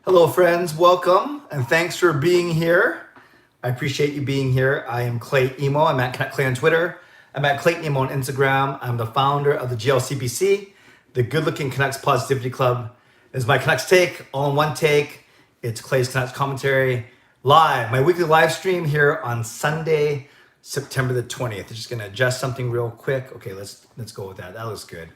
Hello, friends. Welcome, and thanks for being here. I appreciate you being here. I am Clay Emo. I'm at Clay on Twitter. I'm at Clayton Emo on Instagram. I'm the founder of the GLCPC, the Good Looking Canucks Positivity Club. This is my Canucks take, all in one take. It's Clay's Canucks commentary live, my weekly live stream here on Sunday, September the 20th. I'm just gonna adjust something real quick. Okay, let's go with that. That looks good.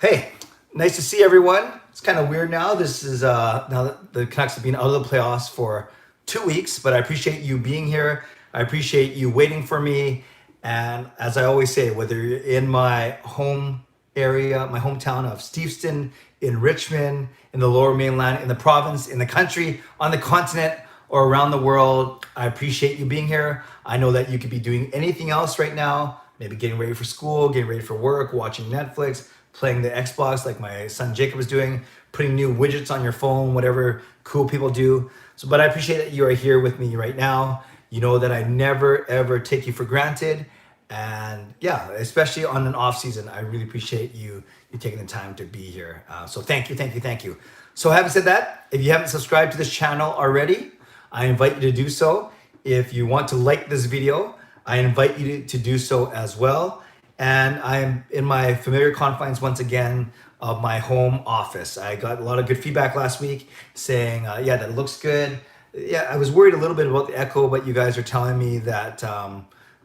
Hey, nice to see everyone. It's kind of weird now. This is now that the Canucks have been out of the playoffs for 2 weeks, but I appreciate you being here. I appreciate you waiting for me. And as I always say, whether you're in my home area, my hometown of Steveston, in Richmond, in the Lower Mainland, in the province, in the country, on the continent, or around the world, I appreciate you being here. I know that you could be doing anything else right now, maybe getting ready for school, getting ready for work, watching Netflix, playing the Xbox like my son Jacob is doing, putting new widgets on your phone, whatever cool people do. So, but I appreciate that you are here with me right now. You know that I never, ever take you for granted. And yeah, especially on an off season, I really appreciate you taking the time to be here. So thank you. So having said that, if you haven't subscribed to this channel already, I invite you to do so. If you want to like this video, I invite you to do so as well. And I'm in my familiar confines once again of my home office. I got a lot of good feedback last week saying, yeah, that looks good. Yeah, I was worried a little bit about the echo, but you guys are telling me that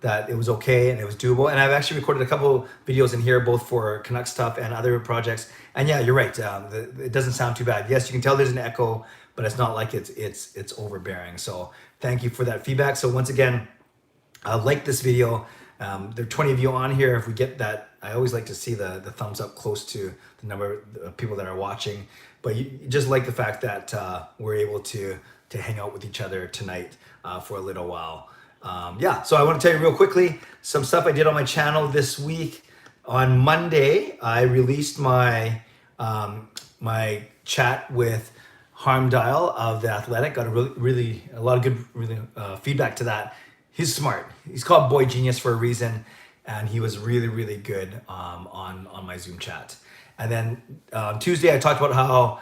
that it was okay and it was doable. And I've actually recorded a couple videos in here, both for Canucks stuff and other projects. And yeah, you're right. It doesn't sound too bad. Yes, you can tell there's an echo, but it's not like it's overbearing. So thank you for that feedback. So once again, like this video. There are 20 of you on here. If we get that, I always like to see the thumbs up close to the number of people that are watching. But you just like the fact that we're able to hang out with each other tonight for a little while. Yeah, so I want to tell you real quickly some stuff I did on my channel this week. On Monday, I released my my chat with Harm Dial of The Athletic. Got a lot of good feedback to that. He's smart. He's called Boy Genius for a reason, and he was really good on my Zoom chat. And then Tuesday, I talked about how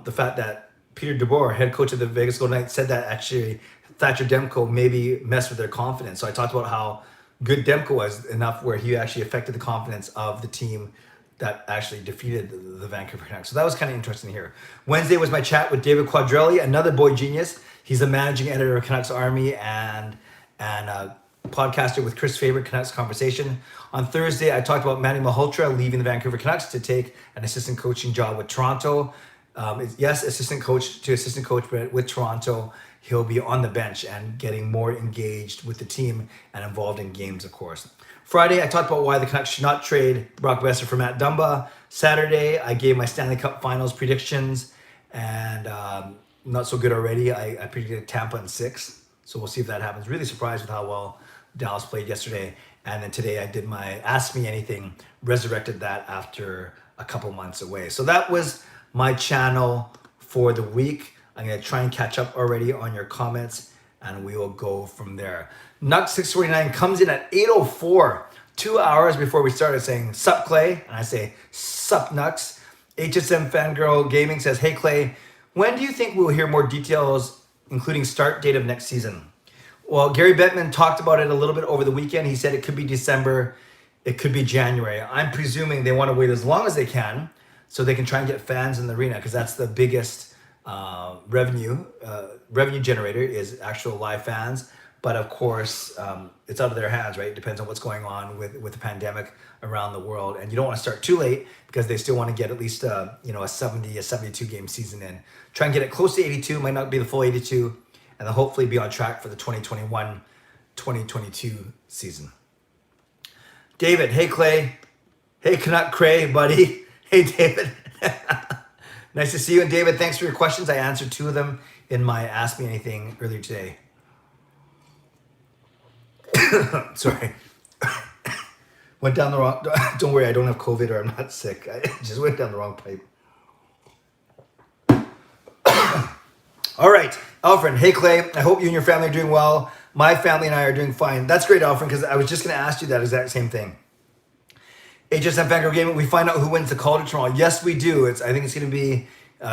the fact that Peter DeBoer, head coach of the Vegas Golden Knights, said that actually Thatcher Demko maybe messed with their confidence. So I talked about how good Demko was enough where he actually affected the confidence of the team that actually defeated the Vancouver Canucks. So that was kind of interesting to hear. Wednesday was my chat with David Quadrelli, another Boy Genius. He's the managing editor of Canucks Army and podcaster with Chris Faber, Canucks Conversation. On Thursday, I talked about Manny Malhotra leaving the Vancouver Canucks to take an assistant coaching job with Toronto. Yes, assistant coach, but with Toronto, he'll be on the bench and getting more engaged with the team and involved in games, of course. Friday, I talked about why the Canucks should not trade Brock Besser for Matt Dumba. Saturday, I gave my Stanley Cup Finals predictions, and not so good already. I predicted Tampa in 6. So we'll see if that happens. Really surprised with how well Dallas played yesterday. And then today I did my Ask Me Anything, resurrected that after a couple months away. So that was my channel for the week. I'm going to try and catch up already on your comments, and we will go from there. Nux 649 comes in at 8:04, 2 hours before we started, saying, "Sup, Clay?" And I say, "Sup, Nux." HSM Fangirl Gaming says, "Hey, Clay, when do you think we'll hear more details, including start date of next season?" Well, Gary Bettman talked about it a little bit over the weekend. He said it could be December, it could be January. I'm presuming they want to wait as long as they can so they can try and get fans in the arena, because that's the biggest revenue generator is actual live fans. But of course, it's out of their hands, right? It depends on what's going on with the pandemic around the world. And you don't want to start too late because they still want to get at least a 72 game season in. Try and get it close to 82, might not be the full 82, and then hopefully be on track for the 2021-2022 season. David, hey Clay. Hey Canuck Cray, buddy. Hey David. Nice to see you. And David, thanks for your questions. I answered 2 of them in my Ask Me Anything earlier today. Sorry. Went down the wrong, don't worry, I don't have COVID or I'm not sick. I just went down the wrong pipe. All right, Alfred. Hey, Clay. I hope you and your family are doing well. My family and I are doing fine. That's great, Alfred, because I was just going to ask you that exact same thing. HSM Fangirl Gaming, we find out who wins the Calder tomorrow. Yes, we do. I think it's going to be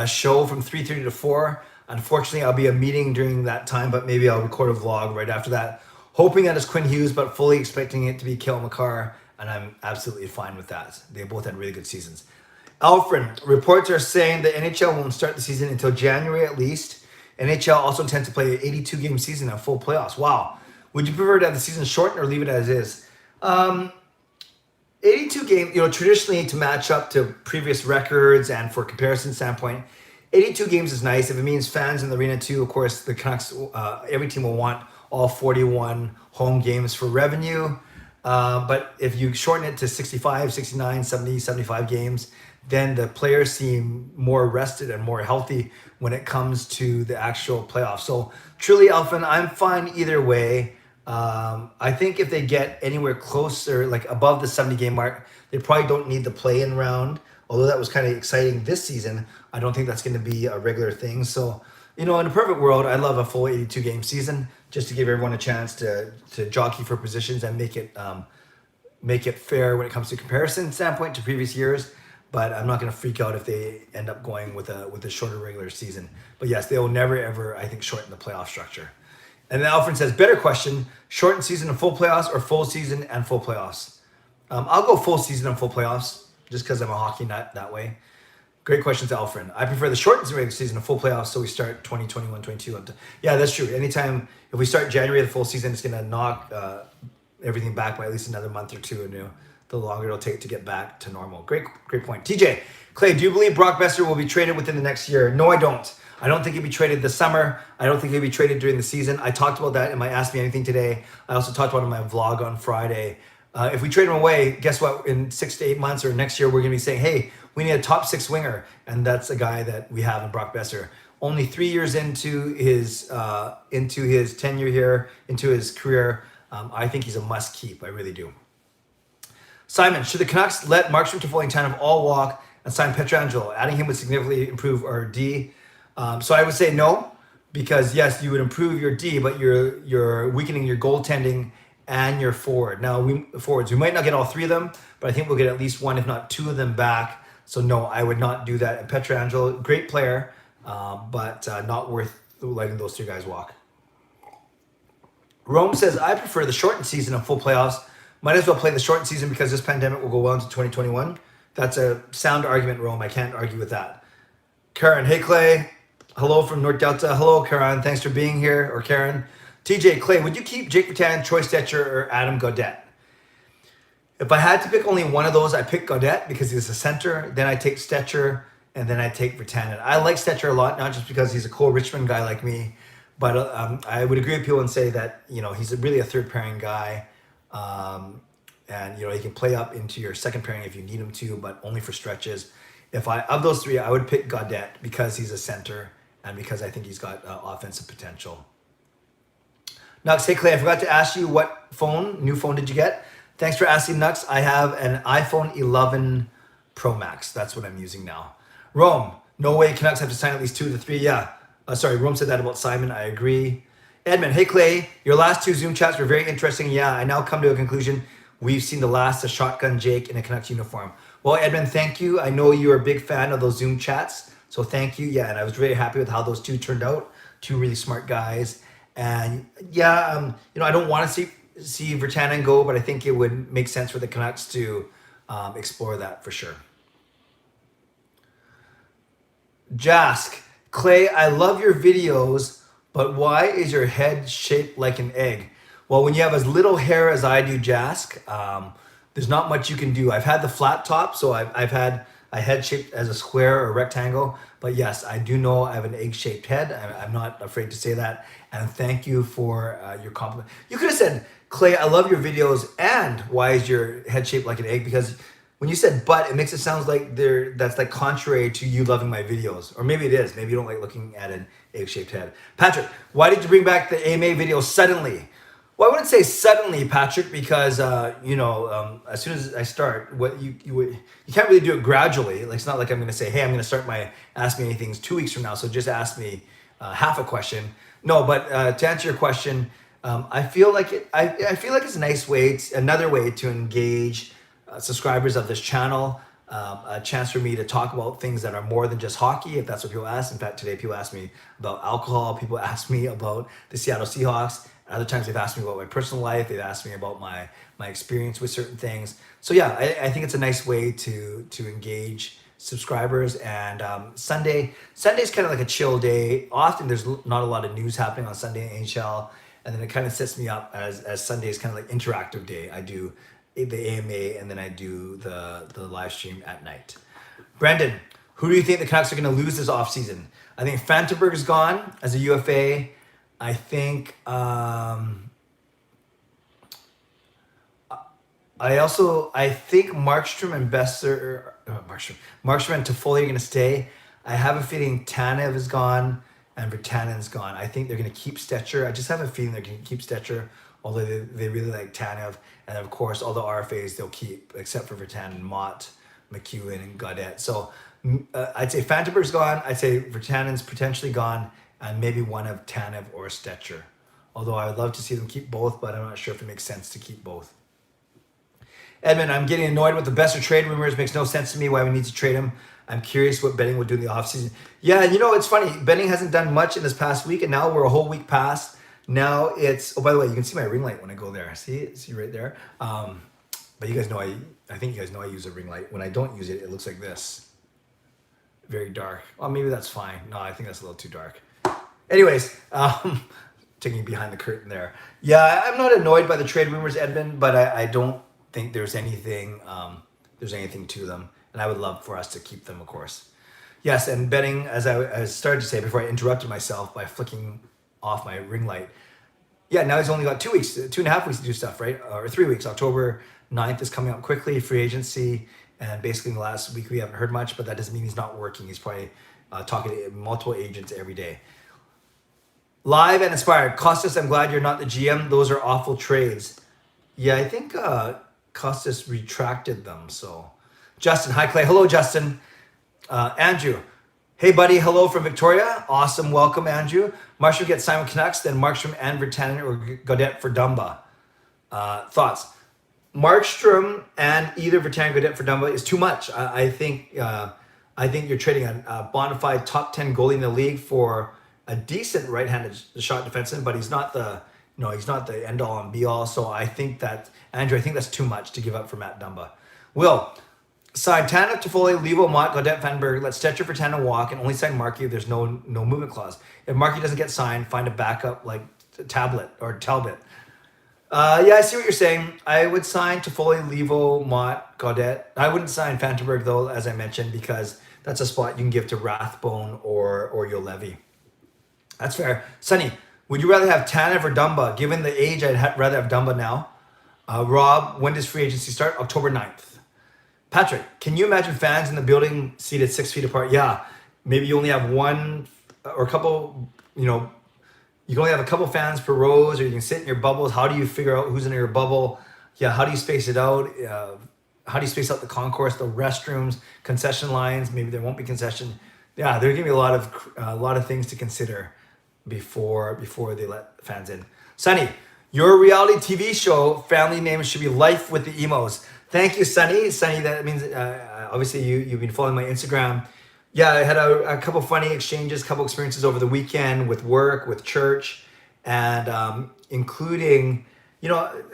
show from 3:30 to 4. Unfortunately, I'll be a meeting during that time, but maybe I'll record a vlog right after that. Hoping that it's Quinn Hughes, but fully expecting it to be Cale Makar, and I'm absolutely fine with that. They both had really good seasons. Alfred, reports are saying the NHL won't start the season until January at least. NHL also intends to play an 82-game season and full playoffs. Wow. Would you prefer to have the season shortened or leave it as is? 82 game, traditionally to match up to previous records and for comparison standpoint, 82 games is nice. If it means fans in the arena too, of course, the Canucks, every team will want all 41 home games for revenue. But if you shorten it to 65, 69, 70, 75 games, then the players seem more rested and more healthy when it comes to the actual playoffs. So truly, Alvin, I'm fine either way. I think if they get anywhere closer, like above the 70 game mark, they probably don't need the play-in round. Although that was kind of exciting this season, I don't think that's going to be a regular thing. So, in a perfect world, I'd love a full 82 game season just to give everyone a chance to jockey for positions and make it fair when it comes to comparison standpoint to previous years. But I'm not going to freak out if they end up going with a shorter regular season. But yes, they will never ever, I think, shorten the playoff structure. And then Alfred says, better question, shortened season and full playoffs or full season and full playoffs? I'll go full season and full playoffs just because I'm a hockey nut that way. Great questions, Alfred. I prefer the shortened regular season and full playoffs, so we start 2021, 22 up to... Yeah, that's true. Anytime, if we start January, the full season, it's going to knock everything back by at least another month or two, and the longer it'll take to get back to normal. Great point. TJ, Clay, do you believe Brock Besser will be traded within the next year? No, I don't. I don't think he'll be traded this summer. I don't think he'll be traded during the season. I talked about that in my Ask Me Anything today. I also talked about it in my vlog on Friday. If we trade him away, guess what? In 6 to 8 months or next year, we're going to be saying, hey, we need a top 6 winger. And that's a guy that we have in Brock Besser. Only 3 years into his tenure here, into his career, I think he's a must keep. I really do. Simon, should the Canucks let Markstrom, Toffoli, and Tanev all walk and sign Pietrangelo? Adding him would significantly improve our D. So I would say no, because yes, you would improve your D, but you're weakening your goaltending and your forwards. We might not get all 3 of them, but I think we'll get at least 1, if not 2 of them back. So no, I would not do that. And Pietrangelo, great player, but not worth letting those 3 guys walk. Rome says, I prefer the shortened season and full playoffs. Might as well play the shortened season because this pandemic will go well into 2021. That's a sound argument, Rome. I can't argue with that. Karen, hey Clay. Hello from North Delta. Hello, Karen. Thanks for being here. Or Karen. TJ, Clay, would you keep Jake Virtanen, Troy Stecher, or Adam Gaudette? If I had to pick only one of those, I pick Gaudette because he's a center. Then I take Stecher, and then I take Virtanen. I like Stecher a lot, not just because he's a Cole Richmond guy like me, but I would agree with people and say that he's really a third pairing guy, and he can play up into your second pairing if you need him to, but only for stretches. Of those 3, I would pick Gaudette because he's a center and because I think he's got offensive potential. Nux, hey Clay, I forgot to ask you what new phone did you get? Thanks for asking, Nux. I have an iPhone 11 Pro Max. That's what I'm using now. Rome, no way Canucks have to sign at least 2 to 3. Yeah. Sorry, Rome said that about Simon. I agree. Edmund, hey Clay, your last 2 Zoom chats were very interesting. Yeah, I now come to a conclusion. We've seen the last of Shotgun Jake in a Canucks uniform. Well, Edmund, thank you. I know you're a big fan of those Zoom chats, so thank you. Yeah, and I was very happy with how those 2 turned out. 2 really smart guys. And yeah, I don't want to see Virtanen go, but I think it would make sense for the Canucks to explore that for sure. Jask, Clay, I love your videos, but why is your head shaped like an egg? Well, when you have as little hair as I do, Jask, there's not much you can do. I've had the flat top, so I've had a head shaped as a square or a rectangle. But yes, I do know I have an egg-shaped head. I'm not afraid to say that. And thank you for your compliment. You could have said, Clay, I love your videos, and why is your head shaped like an egg? Because when you said but, it makes it sound like that's like contrary to you loving my videos. Or maybe it is. Maybe you don't like looking at an egg-shaped head. Patrick, why did you bring back the AMA video suddenly? Well, I wouldn't say suddenly, Patrick, because as soon as I start, you can't really do it gradually. Like, it's not like I'm going to say, hey, I'm going to start my Ask Me Anythings 2 weeks from now, so just ask me half a question. No, but to answer your question, I feel like it's a nice way, another way to engage subscribers of this channel. a chance for me to talk about things that are more than just hockey, if that's what people ask. In fact, today people ask me about alcohol. People ask me about the Seattle Seahawks. Other times they've asked me about my personal life. They've asked me about my experience with certain things. So yeah, I think it's a nice way to engage subscribers. And Sunday's kind of like a chill day. Often there's not a lot of news happening on Sunday in NHL, and then it kind of sets me up as Sunday is kind of like interactive day. I do the AMA, and then I do the live stream at night. Brendan, who do you think the Canucks are going to lose this offseason? I think Fantenberg is gone as a UFA. I think I think Markstrom and Markstrom and Toffoli are going to stay. I have a feeling Tanev is gone and Virtanen's gone. I think they're going to keep Stetcher. I just have a feeling they're going to keep Stetcher, although they really like Tanev. And of course, all the RFAs they'll keep, except for Virtanen, Mott, McEwen, and Gaudette. So I'd say Fantenberg's gone. I'd say Virtanen's potentially gone, and maybe one of Tanev or Stetcher. Although I would love to see them keep both, but I'm not sure if it makes sense to keep both. Edmund, I'm getting annoyed with the Besser trade rumors. Makes no sense to me why we need to trade him. I'm curious what Benning will do in the offseason. Yeah, it's funny. Benning hasn't done much in this past week, and now we're a whole week past. Now it's, oh, by the way, you can see my ring light when I go there. See right there? But you guys know, I think you guys know I use a ring light. When I don't use it, it looks like this. Very dark. Well, maybe that's fine. No, I think that's a little too dark. Anyways, taking behind the curtain there. Yeah, I'm not annoyed by the trade rumors, Edmund, but I don't think there's anything to them. And I would love for us to keep them, of course. Yes, and Benning, as I started to say before I interrupted myself by flicking off my ring light. Yeah, now he's only got 2.5 weeks to do stuff, right? Or 3 weeks. October 9th is coming up quickly, free agency. And basically in the last week we haven't heard much, but that doesn't mean he's not working. He's probably talking to multiple agents every day. Live and inspired. Costas, I'm glad you're not the GM. Those are awful trades. Yeah, I think Costas retracted them. So, Justin, hi Clay. Hello, Justin. Andrew, hey buddy, hello from Victoria. Awesome, welcome, Andrew. Markstrom gets Simon Canucks, then Markstrom and Virtanen or Gaudette for Dumba. Thoughts? Markstrom and either Virtanen or Gaudette for Dumba is too much. I think you're trading a bona fide top 10 goalie in the league for a decent right-handed shot defenseman, but he's not the end all and be all. So I think that, Andrew, I think that's too much to give up for Matt Dumba. Will, sign Tanev, Toffoli, Levo, Mott, Gaudette, Fantenberg, let Stetcher for Tanev walk, and only sign Markey if there's no movement clause. If Markey doesn't get signed, find a backup like Talbot. Yeah, I see what you're saying. I would sign Toffoli, Levo, Mott, Gaudette. I wouldn't sign Fantenberg, though, as I mentioned, because that's a spot you can give to Rathbone or Yolevi. That's fair. Sonny, would you rather have Tanev or Dumba? Given the age, I'd rather have Dumba now. Rob, when does free agency start? October 9th. Patrick, can you imagine fans in the building seated 6 feet apart? Yeah, maybe you only have one or a couple, you can only have a couple fans per rows, or you can sit in your bubbles. How do you figure out who's in your bubble? Yeah, how do you space it out? How do you space out the concourse, the restrooms, concession lines? Maybe there won't be concession. Yeah, there are going to be a lot of things to consider before they let fans in. Sonny, your reality TV show family name should be Life with the Emos. Thank you, Sonny. Sonny, that means obviously you've been following my Instagram. Yeah, I had a couple funny exchanges, couple experiences over the weekend with work, with church, and including,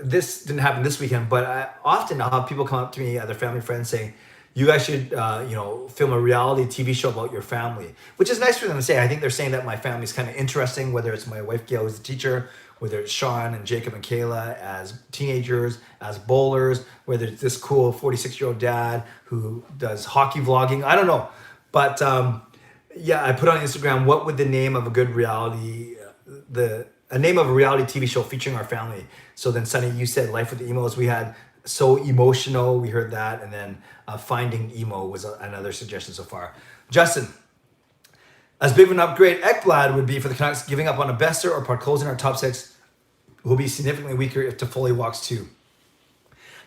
this didn't happen this weekend, but often I'll have people come up to me, other family friends, saying, you guys should, film a reality TV show about your family, which is nice for them to say. I think they're saying that my family's kind of interesting, whether it's my wife, Gail, who's a teacher, whether it's Sean and Jacob and Kayla as teenagers, as bowlers, whether it's this cool 46-year-old dad who does hockey vlogging. I don't know. But I put on Instagram, what would the name of a good reality, a name of a reality TV show featuring our family? So then, Sonny, you said Life with the Emos. We had So Emotional, we heard that, and then Finding Emo was another suggestion so far. Justin, as big of an upgrade Ekblad would be for the Canucks, giving up on a Besser or Podkolzin in our top six will be significantly weaker if Toffoli walks too.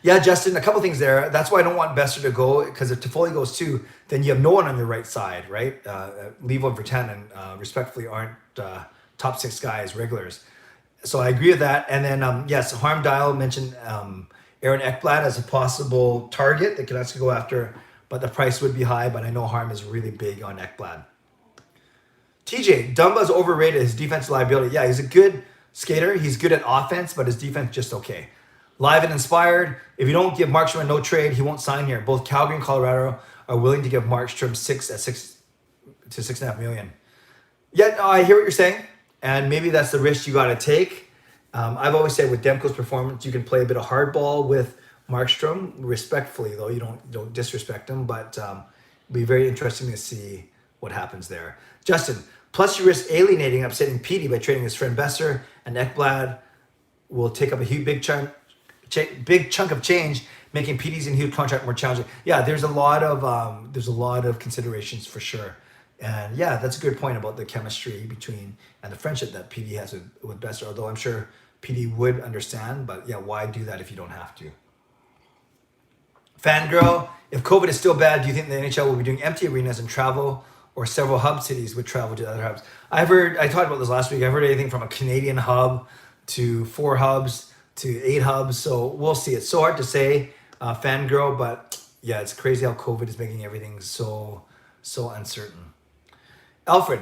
Yeah, Justin, a couple things there. That's why I don't want Besser to go, because if Toffoli goes too, then you have no one on your right side, right? Levo and Virtanen, respectfully, aren't top six guys, regulars. So I agree with that. And then, yes, Harm Dial mentioned Aaron Ekblad as a possible target. The Canucks could go after but the price would be high. But I know Harm is really big on Ekblad. TJ, Dumba's overrated. His defense liability. Yeah, he's a good skater. He's good at offense, but his defense just okay. Live and inspired. If you don't give Markstrom a no trade, he won't sign here. Both Calgary and Colorado are willing to give Markstrom 6 to 6.5 million. Yeah, no, I hear what you're saying, and maybe that's the risk you got to take. I've always said with Demko's performance, you can play a bit of hardball with Markstrom, respectfully though. You don't disrespect him, but it'll be very interesting to see what happens there. Justin, plus you risk alienating, upsetting Petey by trading his friend Besser, and Ekblad will take up a huge big chunk of change, making Petey's and Hughes contract more challenging. Yeah, there's a lot of considerations for sure. And yeah, that's a good point about the chemistry between and the friendship that PD has with Besser, although I'm sure PD would understand, but yeah, why do that if you don't have to? Fangirl, if COVID is still bad, do you think the NHL will be doing empty arenas and travel, or several hub cities would travel to other hubs? I talked about this last week. I've heard anything from a Canadian hub to 4 hubs to 8 hubs. So we'll see. It's so hard to say, Fangirl, but yeah, it's crazy how COVID is making everything so uncertain. Alfred,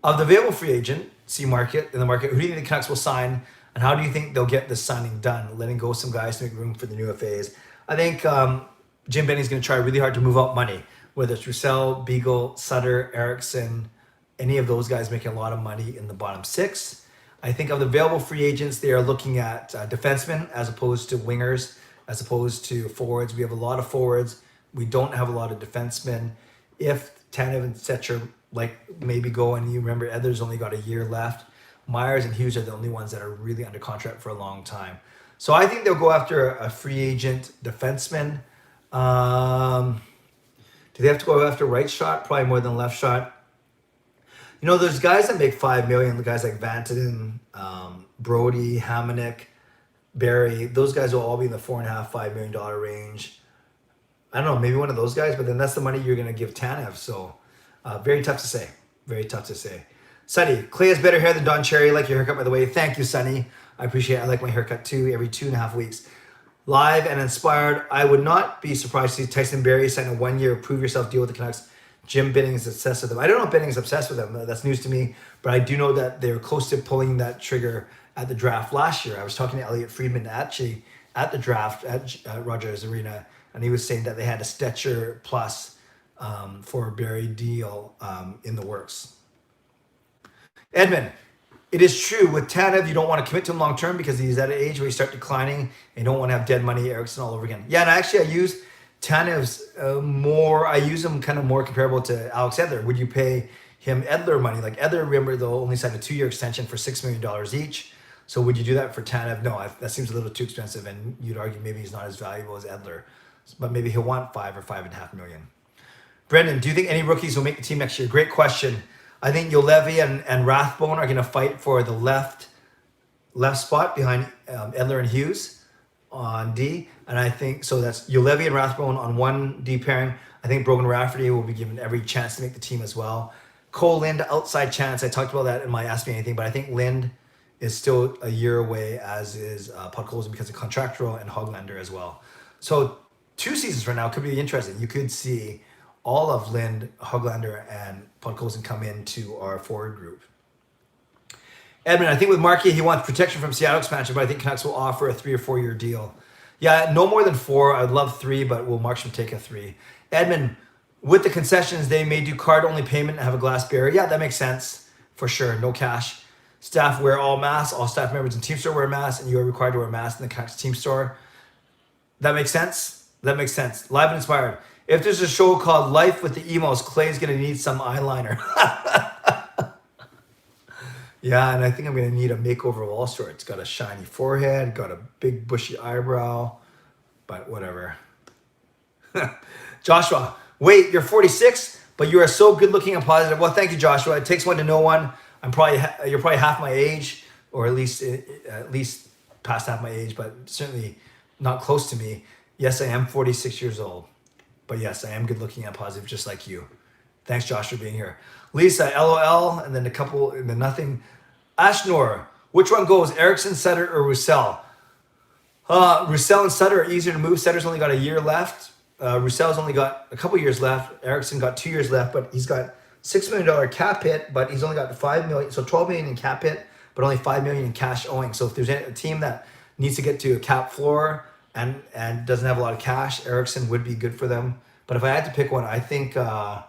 of the available free agent market, who do you think the Canucks will sign, and how do you think they'll get this signing done, letting go some guys to make room for the new FAs? I think Jim Benny's going to try really hard to move out money, whether it's Roussel, Beagle, Sutter, Eriksson, any of those guys making a lot of money in the bottom 6. I think of the available free agents, they are looking at defensemen as opposed to wingers, as opposed to forwards. We have a lot of forwards. We don't have a lot of defensemen. If Tanev and Setcher maybe go, and you remember Edler's only got a year left, Myers and Hughes are the only ones that are really under contract for a long time. So I think they'll go after a free agent defenseman. Do they have to go after right shot? Probably more than left shot. You know, there's guys that make $5 million, the guys like Vatanen, Brody, Hamonic, Barry. Those guys will all be in the $4.5-5 million range. I don't know, maybe one of those guys, but then that's the money you're going to give Tanev. So very tough to say. Very tough to say. Sonny, Clay has better hair than Don Cherry. Like your haircut, by the way. Thank you, Sonny. I appreciate it. I like my haircut too, every 2.5 weeks. Live and inspired. I would not be surprised to see Tyson Barrie sign a 1-year prove yourself deal with the Canucks. Jim Benning is obsessed with them. I don't know if Benning is obsessed with them. That's news to me. But I do know that they're close to pulling that trigger at the draft last year. I was talking to Elliot Friedman actually at the draft at Rogers Arena, and he was saying that they had a Stetcher plus for a Barrie deal in the works. Edmund, it is true with Tanev, you don't want to commit to him long term because he's at an age where you start declining and you don't want to have dead money Eriksson all over again. Yeah, and actually I use Tanev's I use him kind of more comparable to Alex Edler. Would you pay him Edler money? Like Edler, remember, they'll only signed a 2-year extension for $6 million each. So would you do that for Tanev? No, that seems a little too expensive, and you'd argue maybe he's not as valuable as Edler, but maybe he'll want $5 or $5.5 million. Brendan, do you think any rookies will make the team next year? Great question. I think Juolevi and Rathbone are going to fight for the left spot behind Edler and Hughes on D. And I think, so that's Juolevi and Rathbone on one D pairing. I think Brogan Rafferty will be given every chance to make the team as well. Cole Lind, outside chance. I talked about that in my Ask Me Anything, but I think Lind is still a year away, as is Podkolzin because of contractual, and Hoglander as well. So 2 seasons from now could be interesting. You could see all of Lind, Hoglander, and Podkolzin come into our forward group. Edmund, I think with Markey, he wants protection from Seattle expansion, but I think Canucks will offer a 3 or 4 year deal. Yeah, no more than 4. I'd love 3, but will Markstrom take a 3? Edmund, with the concessions, they may do card-only payment and have a glass barrier. Yeah, that makes sense, for sure. No cash. Staff wear all masks. All staff members in Team Store wear masks, and you are required to wear masks in the Canucks Team Store. That makes sense? That makes sense. Live and inspired. If there's a show called Life with the Emos, Clay's going to need some eyeliner. Yeah, and I think I'm going to need a makeover of all sorts. Got a shiny forehead, got a big bushy eyebrow, but whatever. Joshua, wait, you're 46, but you are so good looking and positive. Well, thank you, Joshua. It takes one to know one. You're probably half my age, or at least past half my age, but certainly not close to me. Yes, I am 46 years old. But yes, I am good looking and positive, just like you. Thanks, Josh, for being here. Lisa, LOL, and then a couple, and then nothing. Ashnor, which one goes, Eriksson, Sutter, or Roussel? Roussel and Sutter are easier to move. Sutter's only got a year left. Roussel's only got a couple years left. Eriksson got 2 years left, but he's got $6 million cap hit, but he's only got $5 million, so $12 million in cap hit, but only $5 million in cash owing. So if there's a team that needs to get to a cap floor and doesn't have a lot of cash, Eriksson would be good for them. But if I had to pick one, I think I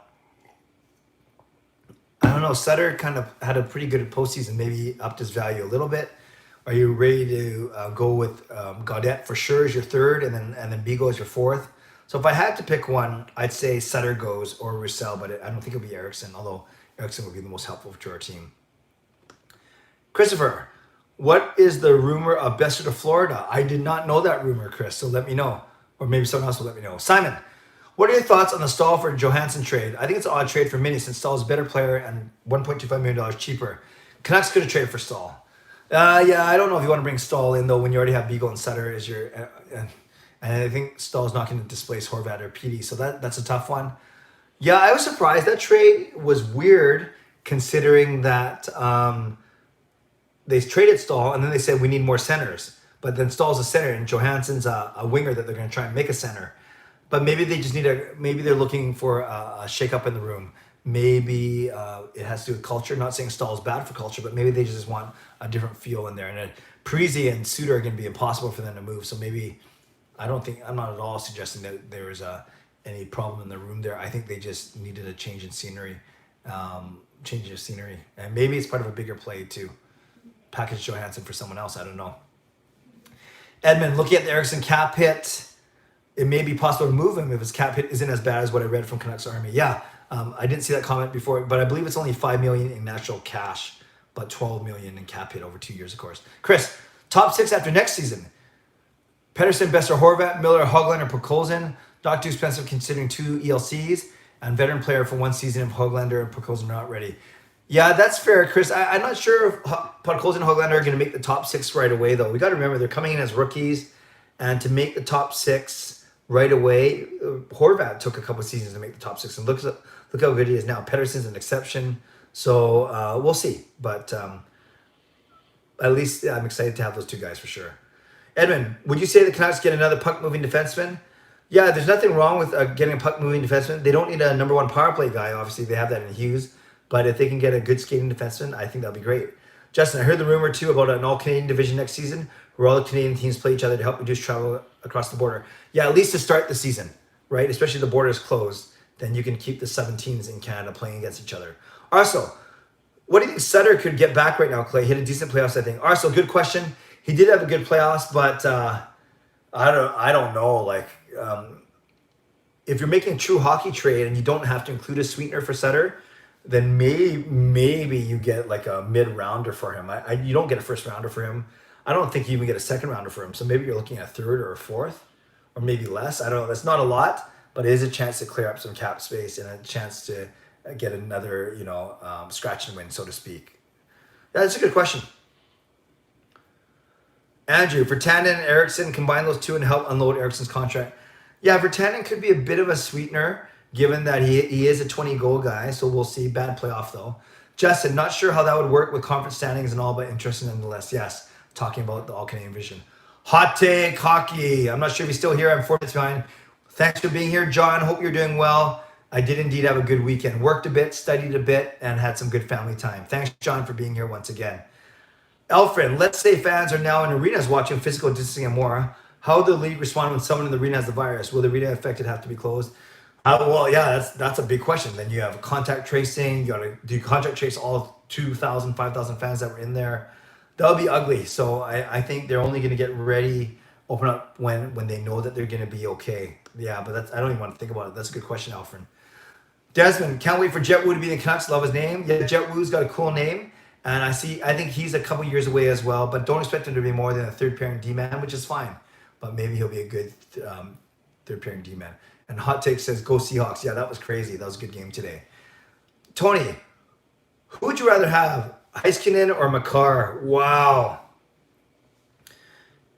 don't know. Sutter kind of had a pretty good postseason, maybe upped his value a little bit. Are you ready to go with Gaudette for sure as your third, and then Beagle as your fourth? So if I had to pick one, I'd say Sutter goes or Roussel, but I don't think it'll be Eriksson, although Eriksson would be the most helpful to our team. Christopher, what is the rumor of Besser to Florida? I did not know that rumor, Chris, so let me know. Or maybe someone else will let me know. Simon, what are your thoughts on the Stahl for Johansson trade? I think it's an odd trade for Mini since Stahl is a better player and $1.25 million cheaper. Canucks could have traded for Stahl. Yeah, I don't know if you want to bring Stahl in, though, when you already have Beagle and Sutter as your... and I think Stahl's not going to displace Horvat or Petey, so that's a tough one. Yeah, I was surprised. That trade was weird, considering that they traded Stahl, and then they said we need more centers. But then Stahl's a center, and Johansson's a winger that they're going to try and make a center. But maybe they just need maybe they're looking for a shake-up in the room. Maybe it has to do with culture. Not saying Stahl's bad for culture, but maybe they just want a different feel in there. And Parisi and Suter are going to be impossible for them to move, so maybe... I'm not at all suggesting that there was any problem in the room there. I think they just needed a change in scenery, and maybe it's part of a bigger play to package Johansson for someone else. I don't know. Edmund, looking at the Eriksson cap hit, it may be possible to move him if his cap hit isn't as bad as what I read from Canucks Army. Yeah, I didn't see that comment before, but I believe it's only $5 million in natural cash, but $12 million in cap hit over 2 years, of course. Chris, top 6 after next season. Pettersson, Besser, Horvat, Miller, Höglander, Podkolzin. Not too expensive considering 2 ELCs. And veteran player for 1 season if Höglander and Podkolzin are not ready. Yeah, that's fair, Chris. I'm not sure if Podkolzin and Höglander are going to make the top 6 right away, though. We got to remember they're coming in as rookies. And to make the top 6 right away, Horvat took a couple of seasons to make the top 6. And look how good he is now. Pettersson's an exception. So we'll see. But at least I'm excited to have those 2 guys for sure. Edmund, would you say the Canucks get another puck-moving defenseman? Yeah, there's nothing wrong with getting a puck-moving defenseman. They don't need a number 1 power play guy. Obviously, they have that in Hughes. But if they can get a good skating defenseman, I think that'll be great. Justin, I heard the rumor, too, about an all-Canadian division next season where all the Canadian teams play each other to help reduce travel across the border. Yeah, at least to start the season, right? Especially if the border is closed. Then you can keep the 7 teams in Canada playing against each other. Also, what do you think Sutter could get back right now, Clay? He had a decent playoffs, I think. Also, good question. He did have a good playoffs, but I don't know. Like, if you're making a true hockey trade and you don't have to include a sweetener for Sutter, then maybe you get like a mid-rounder for him. You don't get a first rounder for him. I don't think you even get a second rounder for him. So maybe you're looking at a third or a fourth, or maybe less. I don't know. That's not a lot, but it is a chance to clear up some cap space and a chance to get another, scratch and win, so to speak. That's a good question. Andrew, for Tannen and Eriksson, combine those 2 and help unload Eriksson's contract. Yeah, for Tannen could be a bit of a sweetener, given that he is a 20-goal guy, so we'll see. Bad playoff, though. Justin, not sure how that would work with conference standings and all, but interesting nonetheless. Yes, talking about the All-Canadian Vision. Hot take, hockey. I'm not sure if he's still here. I'm 4 minutes behind. Thanks for being here, John. Hope you're doing well. I did indeed have a good weekend. Worked a bit, studied a bit, and had some good family time. Thanks, John, for being here once again. Alfred, let's say fans are now in arenas watching physical distancing and more. How will the league respond when someone in the arena has the virus? Will the arena affected have to be closed? Well, yeah, that's a big question. Then you have contact tracing. You got to do contact trace all 2,000, 5,000 fans that were in there. That would be ugly. So I think they're only going to get ready, open up when they know that they're going to be okay. Yeah, but I don't even want to think about it. That's a good question, Alfred. Desmond, can't wait for Jet Wu to be in the Canucks. Love his name. Yeah, Jet Wu's got a cool name. And I think he's a couple years away as well, but don't expect him to be more than a third pairing D-man, which is fine. But maybe he'll be a good third pairing D-man. And Hot Take says, go Seahawks. Yeah, that was crazy. That was a good game today. Tony, who would you rather have, Heiskanen or Makar? Wow.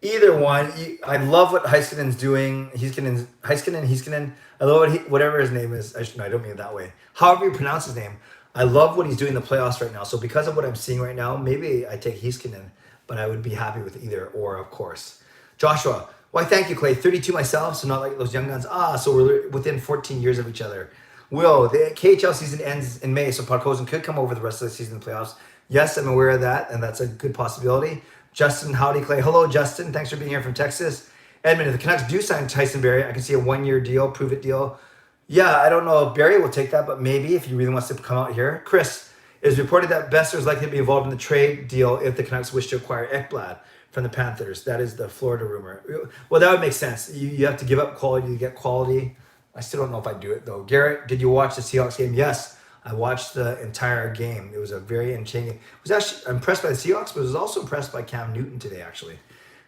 Either one. I love what Heiskanen's doing. Heiskanen. I love whatever his name is. No, I don't mean it that way. However you pronounce his name. I love what he's doing in the playoffs right now. So because of what I'm seeing right now, maybe I take Heiskanen, but I would be happy with either or, of course. Joshua, Why, thank you, Clay. 32 myself, so not like those young guns. So we're within 14 years of each other. Will, the KHL season ends in May, so Podkolzin could come over the rest of the season in the playoffs. Yes, I'm aware of that, and that's a good possibility. Justin, howdy, Clay. Hello, Justin. Thanks for being here from Texas. Edmund, if the Canucks do sign Tyson Barrie, I can see a 1-year deal, prove-it deal. Yeah, I don't know if Barrie will take that, but maybe if he really wants to come out here. Chris, it is reported that Besser is likely to be involved in the trade deal if the Canucks wish to acquire Ekblad from the Panthers. That is the Florida rumor. Well, that would make sense. You have to give up quality to get quality. I still don't know if I'd do it, though. Garrett, did you watch the Seahawks game? Yes, I watched the entire game. It was a very entertaining. I was actually impressed by the Seahawks, but I was also impressed by Cam Newton today, actually.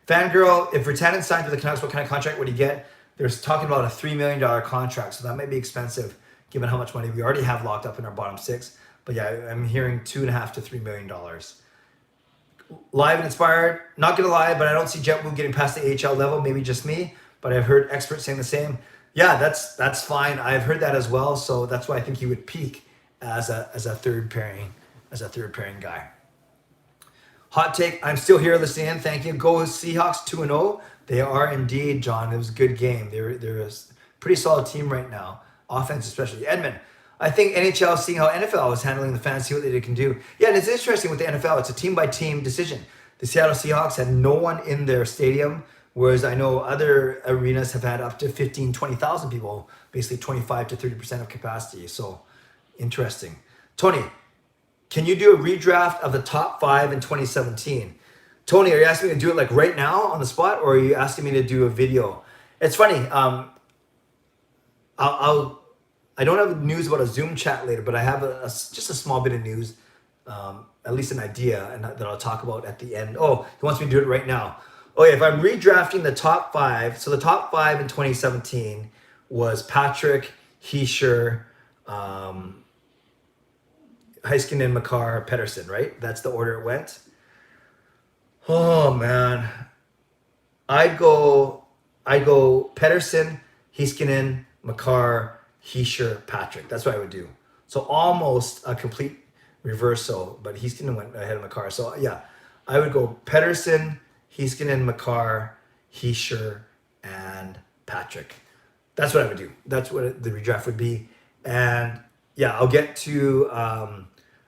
Fangirl, if Virtanen signed with the Canucks, what kind of contract would he get? They're talking about a $3 million contract, so that might be expensive given how much money we already have locked up in our bottom six. But yeah, I'm hearing $2.5 to $3 million. Live and inspired, not gonna lie, but I don't see JetBlue getting past the AHL level. Maybe just me, but I've heard experts saying the same. Yeah, that's fine. I've heard that as well, so that's why I think he would peak as a third pairing guy. Hot take, I'm still here listening in. Thank you. Go Seahawks 2-0. They are indeed, John. It was a good game. They're a pretty solid team right now, offense especially. Edmund, I think NHL, seeing how NFL is handling the fans, see what they can do. Yeah, and it's interesting with the NFL. It's a team-by-team decision. The Seattle Seahawks had no one in their stadium, whereas I know other arenas have had up to 15, 20,000 people, basically 25 to 30% of capacity. So, interesting. Tony, can you do a redraft of the top 5 in 2017? Tony, are you asking me to do it like right now on the spot, or are you asking me to do a video? It's funny. I don't have news about a Zoom chat later, but I have just a small bit of news, at least an idea, and that I'll talk about at the end. Oh, he wants me to do it right now. Oh yeah, if I'm redrafting the top 5, so the top 5 in 2017 was Patrick, Heischer, Heiskanen, Makar, Pettersson, right? That's the order it went. Oh man, I'd go Pettersson, Heiskanen, Makar, Heischer, Patrick. That's what I would do. So almost a complete reversal, but Heiskanen went ahead of Makar. So yeah, I would go Pettersson, Heiskanen, Makar, Heischer, and Patrick. That's what I would do. That's what the redraft would be. And yeah, I'll get to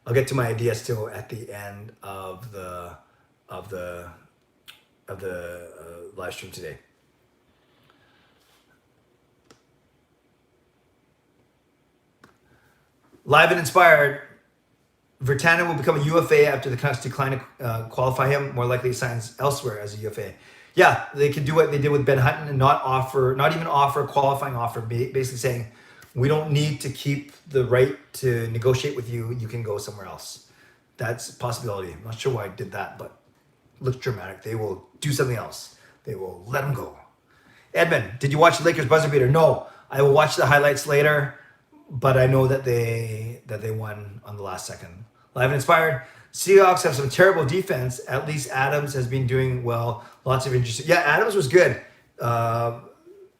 my idea still at the end of the live stream today. Live and inspired, Virtanen will become a UFA after the Canucks decline to qualify him. More likely he signs elsewhere as a UFA. Yeah, they could do what they did with Ben Hutton and not even offer a qualifying offer, basically saying, we don't need to keep the right to negotiate with you. You can go somewhere else. That's a possibility. I'm not sure why I did that, but it looks dramatic. They will do something else. They will let him go. Edmund, did you watch the Lakers buzzer beater? No, I will watch the highlights later, but I know that they won on the last second. Live and inspired. Seahawks have some terrible defense. At least Adams has been doing well. Lots of interesting. Yeah, Adams was good.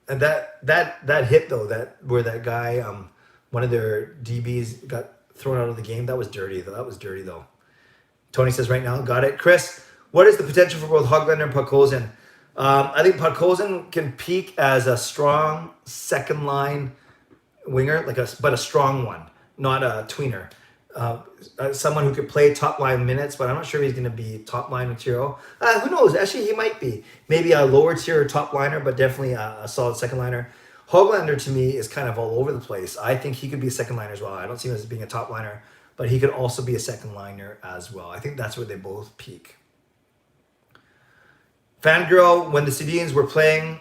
And that hit though, where that guy, one of their DBs got thrown out of the game. That was dirty though. Tony says right now, got it. Chris, what is the potential for both Höglander and Podkolzin? I think Podkolzin can peak as a strong second line winger, but a strong one, not a tweener. Someone who could play top line minutes, but I'm not sure he's going to be top line material. Who knows? Actually, he might be. Maybe a lower tier top liner, but definitely a solid second liner. Höglander to me is kind of all over the place. I think he could be a second liner as well. I don't see him as being a top liner, but he could also be a second liner as well. I think that's where they both peak. Fangirl, when the Sedins were playing,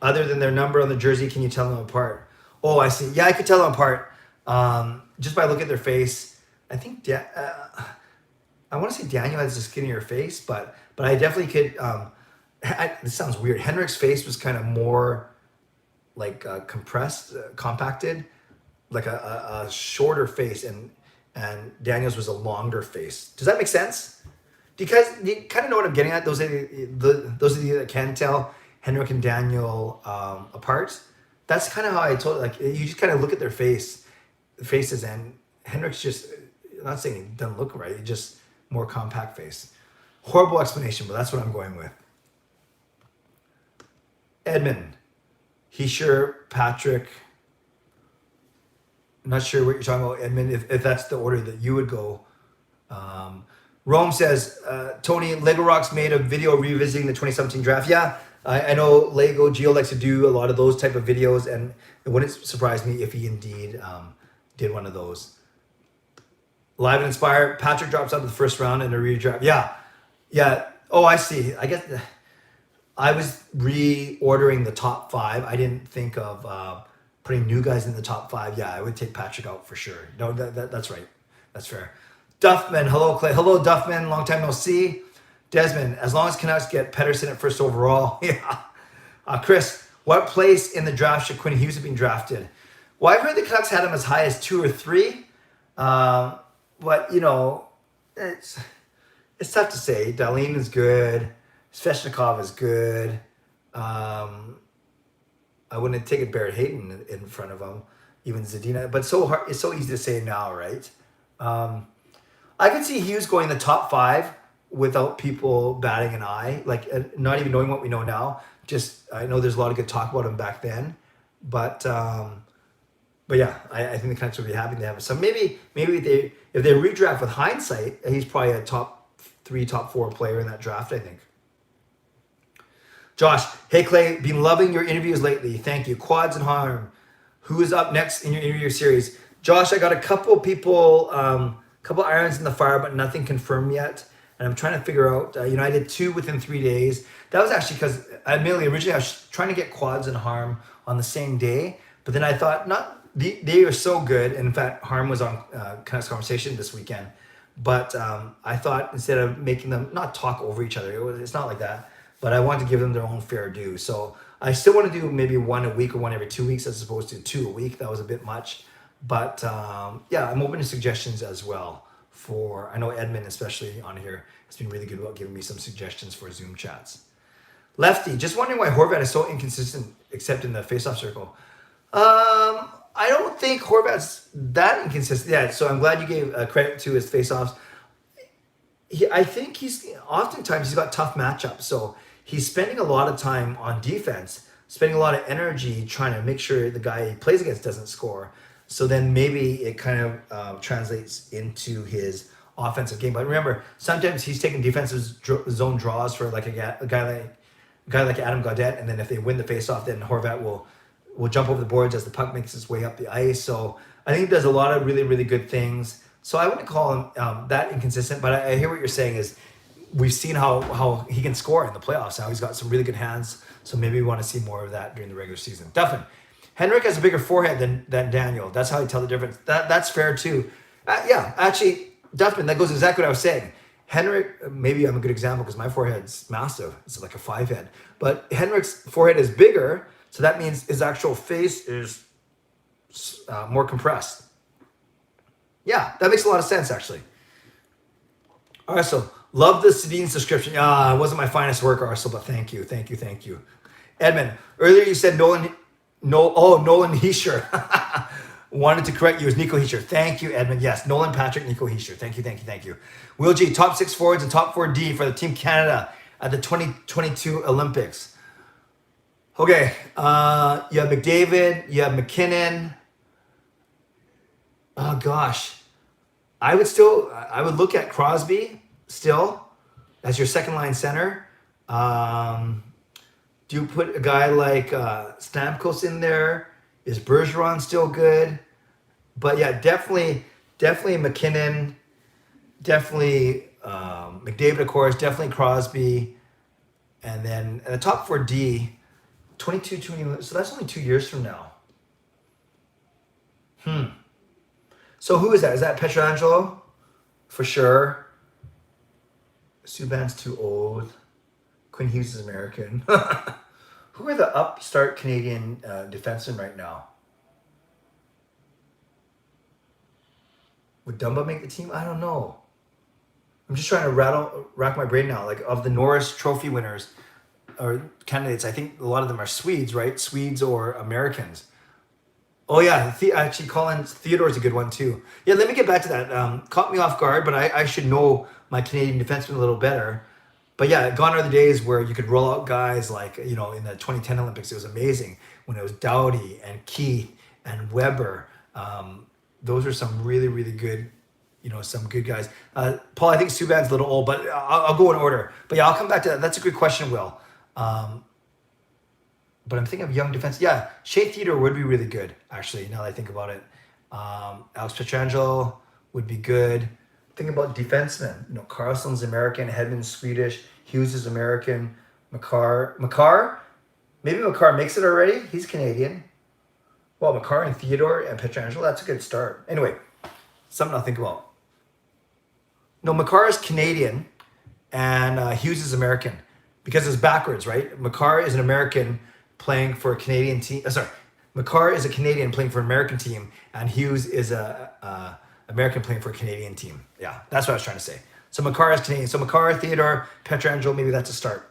other than their number on the jersey, can you tell them apart? Oh, I see. Yeah, I could tell them apart. Just by looking at their face. I think I want to say Daniel has a skinnier face, but I definitely could. This sounds weird. Henrik's face was kind of more like compressed, compacted, like a shorter face, and Daniel's was a longer face. Does that make sense? Because you kind of know what I'm getting at. Those of you that can tell Henrik and Daniel apart. That's kind of how I told. Like you just kind of look at their faces, and Henrik's just. I'm not saying he doesn't look right. He just more compact face. Horrible explanation, but that's what I'm going with. Edmund, Heischer, Patrick. I'm not sure what you're talking about, Edmund, if that's the order that you would go. Rome says, Tony, Lego Rocks made a video revisiting the 2017 draft. Yeah, I know Lego Geo likes to do a lot of those type of videos, and it wouldn't surprise me if he indeed did one of those. Live and Inspire, Patrick drops out of the first round in a redraft. Yeah. Oh, I see. I guess I was reordering the top 5. I didn't think of putting new guys in the top 5. Yeah, I would take Patrick out for sure. No, that's right. That's fair. Duffman, hello Clay. Hello Duffman, long time no see. Desmond, as long as Canucks get Pettersson at first overall. Yeah. Chris, what place in the draft should Quinn Hughes have been drafted? Well, I've heard the Canucks had him as high as 2 or 3. But, you know, it's tough to say. Darlene is good. Svechnikov is good. I wouldn't take it Barrett Hayton in front of him, even Zadina. But so hard, it's so easy to say now, right? I could see Hughes going in the top 5 without people batting an eye, like not even knowing what we know now. Just I know there's a lot of good talk about him back then, but yeah, I think the Canucks would be happy to have him. So maybe if they redraft with hindsight, he's probably a top 3, top 4 player in that draft, I think. Josh, hey Clay, been loving your interviews lately. Thank you. Quads and Harm. Who is up next in your interview series? Josh, I got a couple people, couple irons in the fire, but nothing confirmed yet. And I'm trying to figure out, I did 2 within 3 days. That was actually because originally I was trying to get Quads and Harm on the same day, but then I thought they are so good. And in fact, Harm was on Canucks Conversation this weekend, but I thought instead of making them not talk over each other, it's not like that, but I wanted to give them their own fair due. So I still want to do maybe 1 a week or 1 every 2 weeks as opposed to 2 a week. That was a bit much. But yeah, I'm open to suggestions as well. I know Edmund, especially on here, has been really good about giving me some suggestions for Zoom chats. Lefty, just wondering why Horvat is so inconsistent except in the faceoff circle. I don't think Horvat's that inconsistent. Yeah, so I'm glad you gave credit to his faceoffs. I think oftentimes he's got tough matchups. So he's spending a lot of time on defense, spending a lot of energy trying to make sure the guy he plays against doesn't score. So then maybe it kind of translates into his offensive game. But remember, sometimes he's taking defensive zone draws for like a guy like Adam Gaudette, and then if they win the faceoff, then Horvat will jump over the boards as the puck makes its way up the ice. So I think he does a lot of really, really good things. So I wouldn't call him that inconsistent, but I hear what you're saying is we've seen how he can score in the playoffs. Now he's got some really good hands, so maybe we want to see more of that during the regular season. Definitely. Henrik has a bigger forehead than Daniel. That's how I tell the difference. That's fair too. Yeah, actually, Duffman, that goes exactly what I was saying. Henrik, maybe I'm a good example because my forehead's massive. It's like a 5 head. But Henrik's forehead is bigger, so that means his actual face is more compressed. Yeah, that makes a lot of sense, actually. Arcel, love the Sedin subscription. It wasn't my finest work, Arcel, but thank you. Edmund, earlier you said Nolan Heischer. Wanted to correct you as Nico Heischer. Thank you, Edmund. Yes, Nolan Patrick, Nico Heischer. Thank you. Will G, top 6 forwards and top 4D for the Team Canada at the 2022 Olympics. Okay, you have McDavid, you have McKinnon. Oh gosh, I would look at Crosby still as your second line center. Do you put a guy like Stamkos in there? Is Bergeron still good? But yeah, definitely McKinnon, definitely McDavid, of course, definitely Crosby, and then the top 4D, 22, 21. So that's only 2 years from now. So who is that? Is that Pietrangelo? For sure. Subban's too old. Quinn Hughes is American. Who are the upstart Canadian defensemen right now? Would Dumba make the team? I don't know. I'm just trying to rack my brain now. Like of the Norris Trophy winners or candidates, I think a lot of them are Swedes, right? Swedes or Americans. Oh yeah, actually Colin Theodore's a good one too. Yeah, let me get back to that. Caught me off guard, but I should know my Canadian defensemen a little better. But yeah, gone are the days where you could roll out guys like, in the 2010 Olympics, it was amazing when it was Doughty and Keith and Weber. Those are some really, really good, some good guys. Paul, I think Subban's a little old, but I'll go in order. But yeah, I'll come back to that. That's a good question, Will. But I'm thinking of young defense. Yeah, Shea Theodore would be really good, actually, now that I think about it. Alex Pietrangelo would be good. Thinking about defensemen. Carlson's American, Hedman's Swedish, Hughes is American, Makar, maybe Makar makes it already. He's Canadian. Well, Makar and Theodore and Pietrangelo, that's a good start. Anyway, something I'll think about. No, Makar is Canadian and Hughes is American because it's backwards, right? Makar is an American playing for a Canadian team. Makar is a Canadian playing for an American team, and Hughes is a American playing for a Canadian team. Yeah, that's what I was trying to say. So Makar is Canadian. So Makar, Theodore, Pietrangelo, maybe that's a start.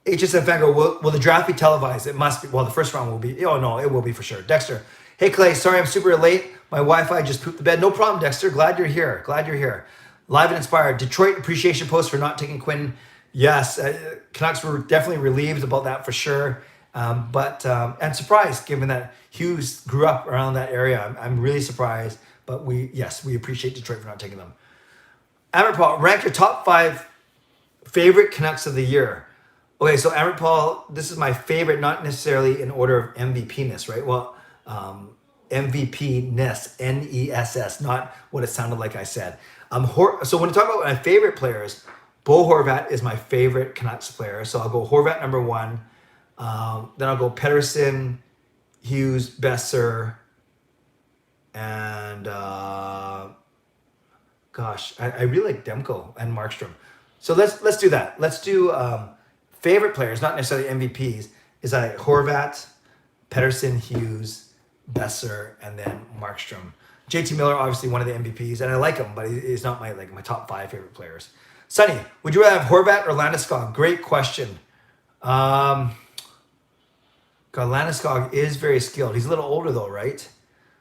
HSM fan go, will the draft be televised? It must be. Well, the first round will be. Oh, no, it will be for sure. Dexter, hey, Clay, sorry I'm super late. My Wi-Fi just pooped the bed. No problem, Dexter. Glad you're here. Live and inspired. Detroit appreciation post for not taking Quinn. Yes, Canucks were definitely relieved about that for sure. And surprised given that Hughes grew up around that area. I'm really surprised, but we appreciate Detroit for not taking them. Amrit Paul, rank your top 5 favorite Canucks of the year. Okay, so Amrit Paul, this is my favorite, not necessarily in order of MVP-ness, right? Well, MVP-ness, N-E-S-S, not what it sounded like I said. So when I talk about my favorite players, Bo Horvat is my favorite Canucks player. So I'll go Horvat number 1. Then I'll go Pettersson, Hughes, Besser, and I really like Demko and Markstrom. So let's do that. Let's do favorite players, not necessarily MVPs. Is I Horvat, Pettersson, Hughes, Besser, and then Markstrom. JT Miller, obviously one of the MVPs, and I like him, but he's not my top 5 favorite players. Sonny, would you rather have Horvat or Landeskog? Great question. God, Landeskog is very skilled. He's a little older though, right?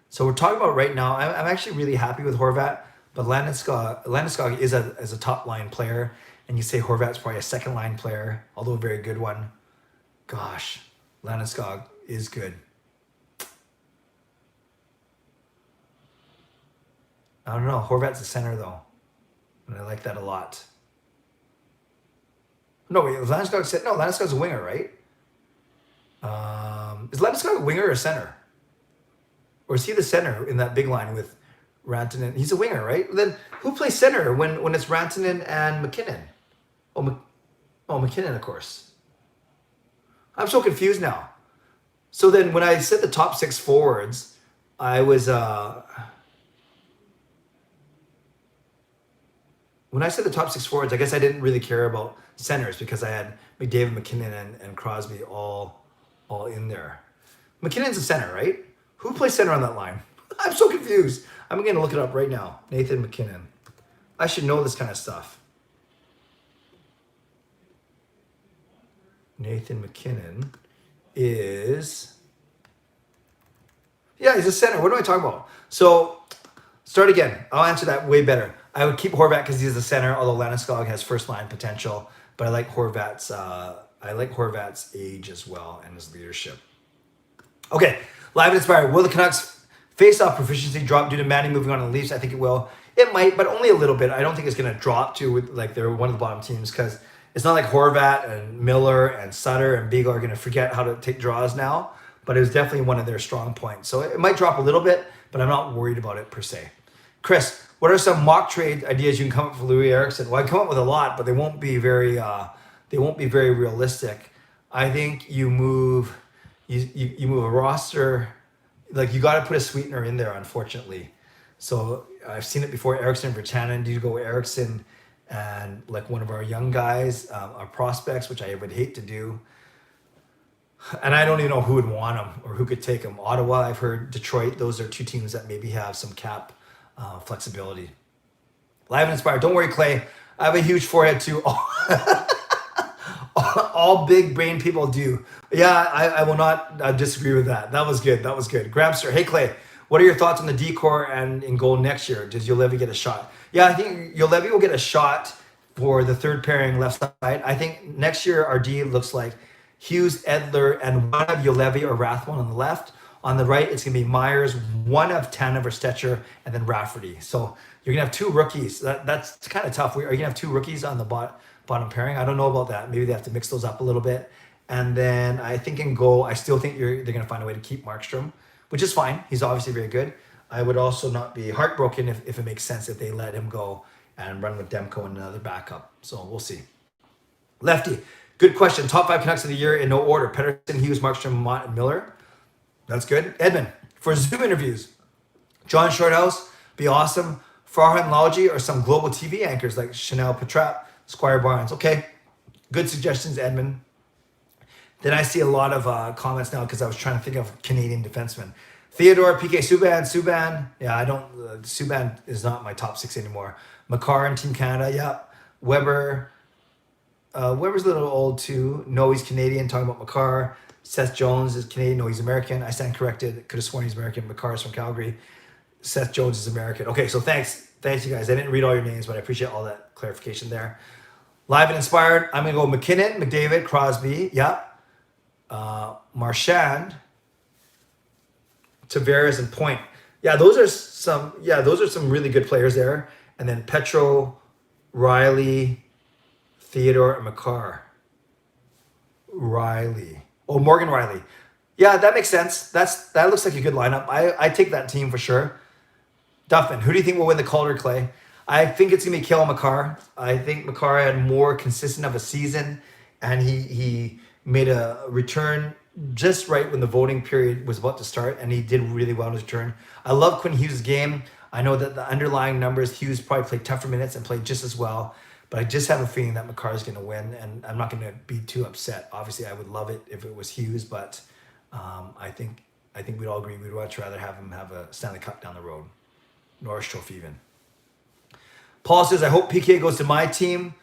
So we're talking about right now. I'm actually really happy with Horvat, but Landeskog is a top line player, and you say Horvat's probably a second line player, although a very good one. Gosh, Landeskog is good. I don't know. Horvat's a center though, and I like that a lot. No, wait, Landeskog's a winger, right? Is Landeskog a winger or a center? Or is he the center in that big line with Rantanen? He's a winger, right? Then who plays center when it's Rantanen and McKinnon? McKinnon, of course. I'm so confused now. So then when I said the top 6 forwards, I was... When I said the top 6 forwards, I guess I didn't really care about centers because I had McDavid, McKinnon, and Crosby all in there. McKinnon's a center, right? Who plays center on that line? I'm so confused. I'm going to look it up right now. Nathan McKinnon. I should know this kind of stuff. Nathan McKinnon is... Yeah, he's a center. What am I talking about? So, start again. I'll answer that way better. I would keep Horvat because he's the center, although Landeskog has first line potential. But I like Horvat's age as well and his leadership. Okay, live and inspired. Will the Canucks face-off proficiency drop due to Manning moving on to the Leafs? I think it will. It might, but only a little bit. I don't think it's going to drop to they're one of the bottom teams because it's not like Horvat and Miller and Sutter and Beagle are going to forget how to take draws now. But it was definitely one of their strong points. So it might drop a little bit, but I'm not worried about it per se. Chris, what are some mock trade ideas you can come up with for Louis Eriksson? Well, I come up with a lot, but they won't be very realistic. I think you move a roster, like you got to put a sweetener in there, unfortunately. So I've seen it before. Eriksson for Tannen. Do you go Eriksson and like one of our young guys, our prospects, which I would hate to do. And I don't even know who would want them or who could take them. Ottawa, I've heard. Detroit. Those are 2 teams that maybe have some cap flexibility. Live and inspired. Don't worry, Clay. I have a huge forehead too. All big brain people do. Yeah, I will not disagree with that. That was good. Grabster. Hey, Clay. What are your thoughts on the decor and in goal next year? Does Juolevi get a shot? Yeah, I think Juolevi will get a shot for the third pairing left side. I think next year our D looks like Hughes, Edler, and one of Ulevi or Rathbone on the left. On the right, it's going to be Myers, one of Tanev or Stetcher, and then Rafferty. So you're going to have two rookies. That's kind of tough. Are you going to have two rookies on the bottom pairing? I don't know about that. Maybe they have to mix those up a little bit. And then I think in goal, I still think they're going to find a way to keep Markstrom, which is fine. He's obviously very good. I would also not be heartbroken if it makes sense if they let him go and run with Demko and another backup. So we'll see. Lefty, good question. Top 5 Canucks of the year in no order. Pettersson, Hughes, Markstrom, Mott, and Miller. That's good. Edmund, for Zoom interviews, John Shorthouse, be awesome. Farhan Lalji or some global TV anchors like Chanel Petrap, Squire Barnes. Okay, good suggestions, Edmund. Then I see a lot of comments now because I was trying to think of Canadian defensemen. Theodore, PK Subban. Yeah, I don't. Subban is not my top 6 anymore. Makar and Team Canada. Yeah. Weber. Weber's a little old too. No, he's Canadian. Talking about Makar. Seth Jones is Canadian. No, he's American. I stand corrected. Could have sworn he's American. Makar is from Calgary. Seth Jones is American. Okay, so thanks you guys. I didn't read all your names, but I appreciate all that clarification there. Live and inspired. I'm gonna go McKinnon, McDavid, Crosby. Yeah. Marchand, Tavares, and Point. Yeah, those are some really good players there. And then Petro, Riley, Theodore, and Makar. Riley. Oh, Morgan Riley. Yeah, that makes sense. That looks like a good lineup. I take that team for sure. Duffin, who do you think will win the Calder, Clay? I think it's gonna be Cale Makar. I think Makar had more consistent of a season, and he made a return just right when the voting period was about to start, and he did really well in his return. I love Quinn Hughes' game. I know that the underlying numbers, Hughes probably played tougher minutes and played just as well, but I just have a feeling that Makar is going to win, and I'm not going to be too upset. Obviously, I would love it if it was Hughes, but I think we'd all agree we'd much rather have him have a Stanley Cup down the road. Norris Trophy even. Paul says, I hope PK goes to my team.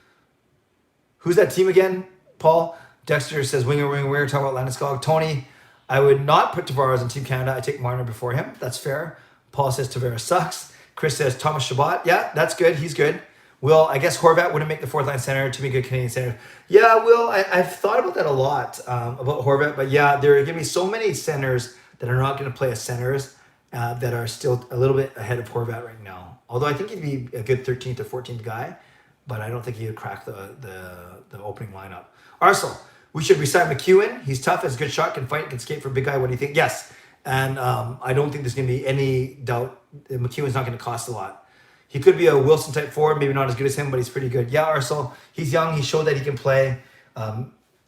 Who's that team again, Paul? Dexter says, winger, talking about Landeskog. Tony, I would not put Tavares on Team Canada. I take Marner before him. That's fair. Paul says Tavares sucks. Chris says Thomas Chabot. Yeah, that's good. He's good. Will, I guess Horvat wouldn't make the fourth line center to be a good Canadian center. Yeah, Will, I've thought about that a lot, about Horvat. But yeah, there are going to be so many centers that are not going to play as centers that are still a little bit ahead of Horvat right now. Although I think he'd be a good 13th or 14th guy, but I don't think he would crack the opening lineup. Arsenal. We should resign McEwen. He's tough, has a good shot, can fight, can skate for a big guy. What do you think? Yes. And I don't think there's going to be any doubt that McEwen's not going to cost a lot. He could be a Wilson type forward, maybe not as good as him, but he's pretty good. Yeah, Arsenal, he's young. He showed that he can play.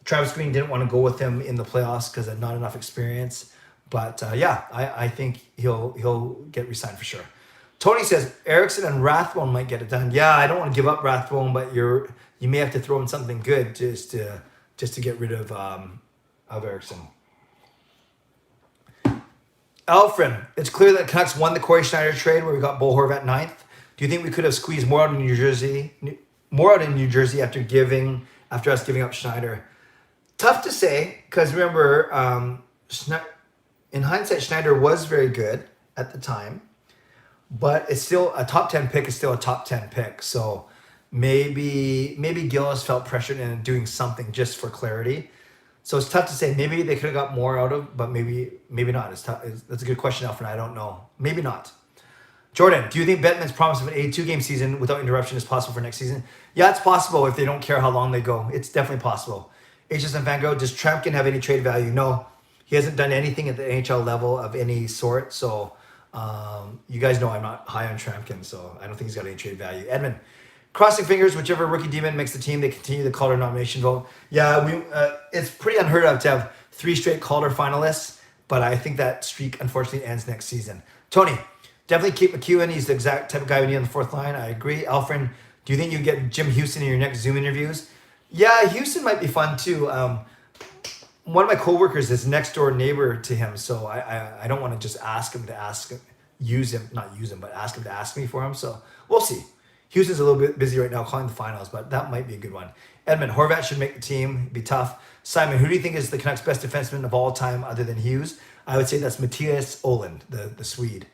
Travis Green didn't want to go with him in the playoffs because of not enough experience. But I think he'll get re-signed for sure. Tony says Eriksson and Rathbone might get it done. Yeah, I don't want to give up Rathbone, but you may have to throw in something good just to get rid of Eriksson. Alfred, it's clear that Canucks won the Corey Schneider trade where we got Bo Horvat 9th. Do you think we could have squeezed more out in New Jersey after us giving up Schneider? Tough to say, because remember, in hindsight, Schneider was very good at the time, but it's still a top 10 pick is still a top 10 pick. So maybe Gillis felt pressured into doing something just for clarity. So it's tough to say. Maybe they could have got more out of, but maybe not. It's tough. That's a good question, Alfred. I don't know. Maybe not. Jordan, do you think Bettman's promise of an 82-game season without interruption is possible for next season? Yeah, it's possible if they don't care how long they go. It's definitely possible. HSN Fango, does Trampkin have any trade value? No. He hasn't done anything at the NHL level of any sort. So you guys know I'm not high on Trampkin, so I don't think he's got any trade value. Edmund, crossing fingers, whichever rookie demon makes the team, they continue the Calder nomination vote. Yeah, it's pretty unheard of to have 3 straight Calder finalists, but I think that streak unfortunately ends next season. Tony, definitely keep McEwen. He's the exact type of guy we need on the fourth line. I agree. Alfred, do you think you can get Jim Houston in your next Zoom interviews? Yeah, Houston might be fun too. One of my coworkers is next door neighbor to him, so I don't want to just ask him to ask me for him. So we'll see. Houston's a little bit busy right now calling the finals, but that might be a good one. Edmund, Horvat should make the team. It'd be tough. Simon, who do you think is the Canucks' best defenseman of all time other than Hughes? I would say that's Matthias Ohlund, the Swede.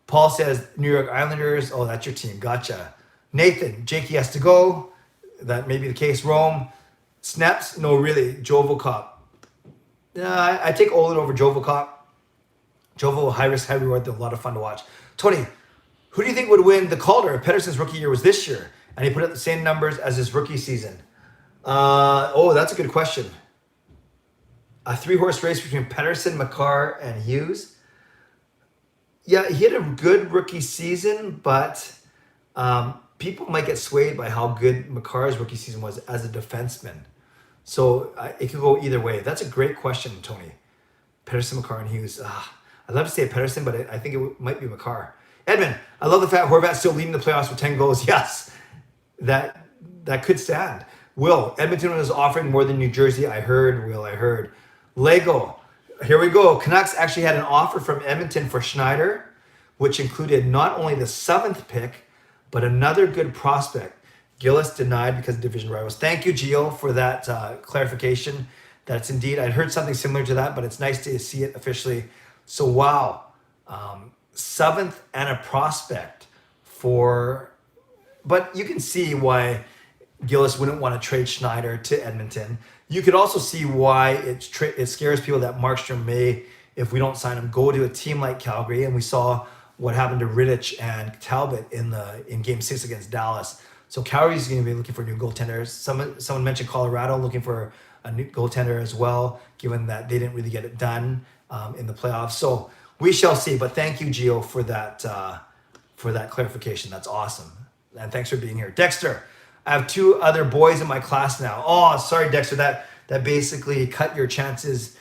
Paul says New York Islanders. Oh, that's your team. Gotcha. Nathan, Jakey has to go. that may be the case. Rome, snaps? No, really. Jovocop. Yeah, I take Olin over Jovocop. Jovo, high risk, high reward. They're a lot of fun to watch. Tony, who do you think would win the Calder if Pettersson's rookie year was this year and he put up the same numbers as his rookie season? That's a good question. A 3-horse race between Pettersson, Makar, and Hughes. Yeah, he had a good rookie season, but people might get swayed by how good Makar's rookie season was as a defenseman. So it could go either way. That's a great question, Tony. Pettersson, Makar, and Hughes. I'd love to say Pettersson, but I think it might be Makar. Edmund, I love the fact Horvat's still leading the playoffs with 10 goals. Yes, that could stand. Will, Edmonton was offering more than New Jersey. I heard, Will, I heard. Lego, here we go. Canucks actually had an offer from Edmonton for Schneider, which included not only the 7th pick, but another good prospect. Gillis denied because of division rivals. Thank you, Gio, for that clarification. That's indeed, I'd heard something similar to that, but it's nice to see it officially. So, wow, 7th and a prospect but you can see why Gillis wouldn't want to trade Schneider to Edmonton. You could also see why it scares people that Markstrom may, if we don't sign him, go to a team like Calgary. And we saw what happened to Rittich and Talbot in Game 6 against Dallas. So Calgary's going to be looking for new goaltenders. Someone mentioned Colorado looking for a new goaltender as well, given that they didn't really get it done in the playoffs. So we shall see. But thank you, Gio, for that clarification. That's awesome. And thanks for being here. Dexter, I have 2 other boys in my class now. Oh, sorry, Dexter. That basically cut your chances.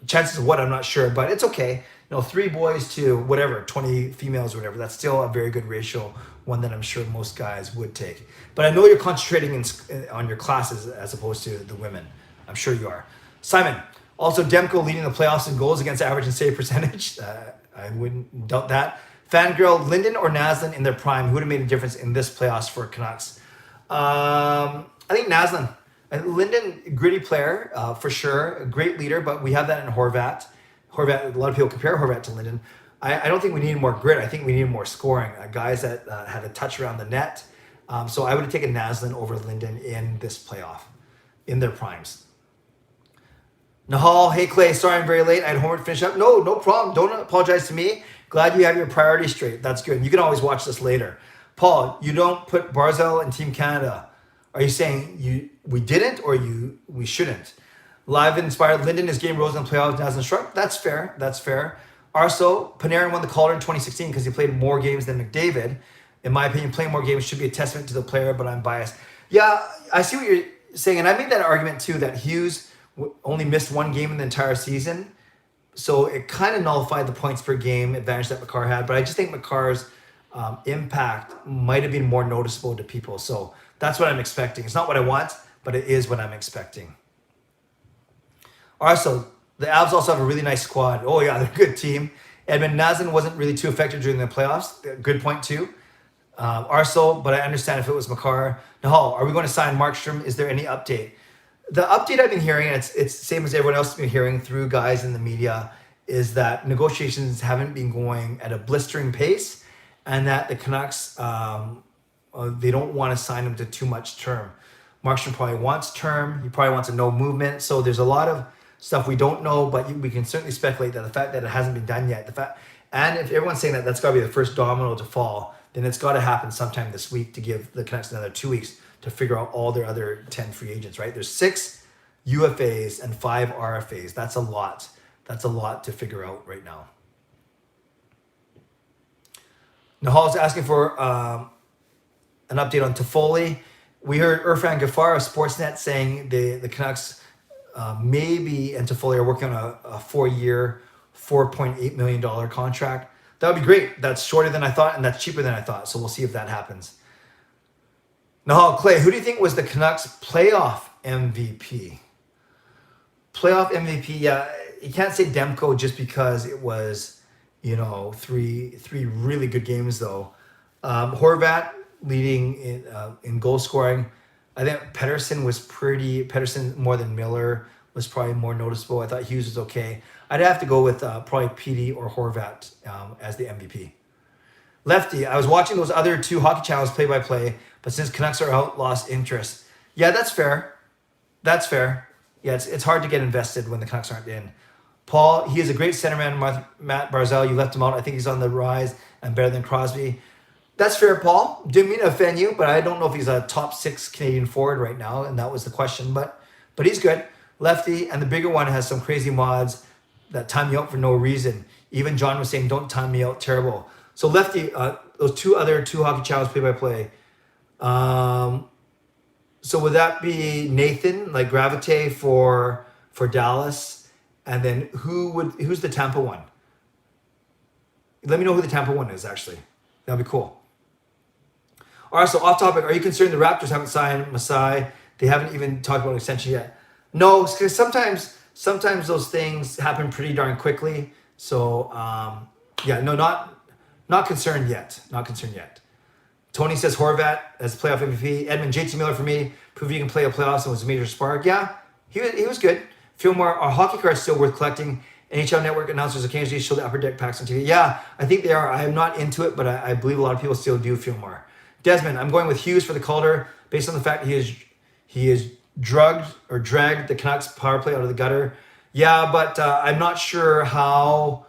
Chances of what, I'm not sure, but it's okay. 3 boys to whatever, 20 females or whatever. That's still a very good ratio, one that I'm sure most guys would take. But I know you're concentrating on your classes as opposed to the women. I'm sure you are. Simon, also Demko leading the playoffs in goals against average and save percentage. I wouldn't doubt that. Fangirl, Linden or Naslin in their prime, who would have made a difference in this playoffs for Canucks? I think Naslin. Linden, gritty player, for sure. A great leader, but we have that in Horvat. A lot of people compare Horvat to Linden. I don't think we need more grit. I think we need more scoring. Guys that had a touch around the net. So I would have taken Naslin over Linden in this playoff, in their primes. Nahal, hey Clay, sorry I'm very late. I had homework to finish up. No problem. Don't apologize to me. Glad you have your priorities straight. That's good. You can always watch this later. Paul, you don't put Barzal in Team Canada. Are you saying we didn't or we shouldn't? Live inspired. Linden is game rose in the playoffs. Naslin struck. That's fair. Arso, Panarin won the Calder in 2016 because he played more games than McDavid. In my opinion, playing more games should be a testament to the player, but I'm biased. Yeah, I see what you're saying. And I made that argument too, that Hughes only missed 1 game in the entire season. So it kind of nullified the points per game advantage that Makar had. But I just think Makar's impact might have been more noticeable to people. So that's what I'm expecting. It's not what I want, but it is what I'm expecting. Also, the Avs also have a really nice squad. Oh, yeah, they're a good team. Edmund Naslin wasn't really too effective during the playoffs. Good point, too. Arso, but I understand if it was Makar. Nahal, are we going to sign Markstrom? Is there any update? The update I've been hearing, and it's the same as everyone else has been hearing through guys in the media, is that negotiations haven't been going at a blistering pace and that the Canucks, they don't want to sign him to too much term. Markstrom probably wants term. He probably wants a no movement. So there's a lot of stuff we don't know, but we can certainly speculate that the fact that it hasn't been done yet, and if everyone's saying that that's got to be the first domino to fall, then it's got to happen sometime this week to give the Canucks another 2 weeks to figure out all their other 10 free agents, right? There's 6 UFAs and 5 RFAs. That's a lot. That's a lot to figure out right now. Nahal's asking for an update on Toffoli. We heard Irfan Gafar of Sportsnet saying the Canucks maybe and Toffoli are working on a 4-year, $4.8 million contract. That would be great. That's shorter than I thought, and that's cheaper than I thought. So we'll see if that happens. Nahal, Clay, who do you think was the Canucks playoff MVP? Playoff MVP, yeah. You can't say Demko just because it was, three really good games, though. Horvat leading in goal scoring. I think Pettersson more than Miller was probably more noticeable. I thought Hughes was okay. I'd have to go with probably Petey or Horvat as the MVP. Lefty, I was watching those other two hockey channels play-by-play, but since Canucks are out, lost interest. Yeah, that's fair. That's fair. Yeah, it's hard to get invested when the Canucks aren't in. Paul, he is a great centerman. Matt Barzal, you left him out. I think he's on the rise and better than Crosby. That's fair, Paul. Didn't mean to offend you, but I don't know if he's a top 6 Canadian forward right now, and that was the question. But he's good. Lefty, and the bigger one has some crazy mods that time you out for no reason. Even John was saying, don't time me out, terrible. So Lefty, those two hockey channels play-by-play. So would that be Nathan, like Gravite for Dallas? And then who's the Tampa one? Let me know who the Tampa one is, actually. That'd be cool. All right, so off topic, are you concerned the Raptors haven't signed Masai? They haven't even talked about an extension yet. No, because sometimes those things happen pretty darn quickly. So yeah, no, not concerned yet. Not concerned yet. Tony says Horvat as playoff MVP. Edmund, JT Miller for me. Proved he can play a playoffs and was a major spark. Yeah, he was good. Fillmore, are hockey cards still worth collecting? NHL Network announcers occasionally show the upper deck packs on TV. Yeah, I think they are. I am not into it, but I believe a lot of people still do Fillmore. Desmond, I'm going with Hughes for the Calder based on the fact he is dragged the Canucks power play out of the gutter. Yeah, but I'm not sure how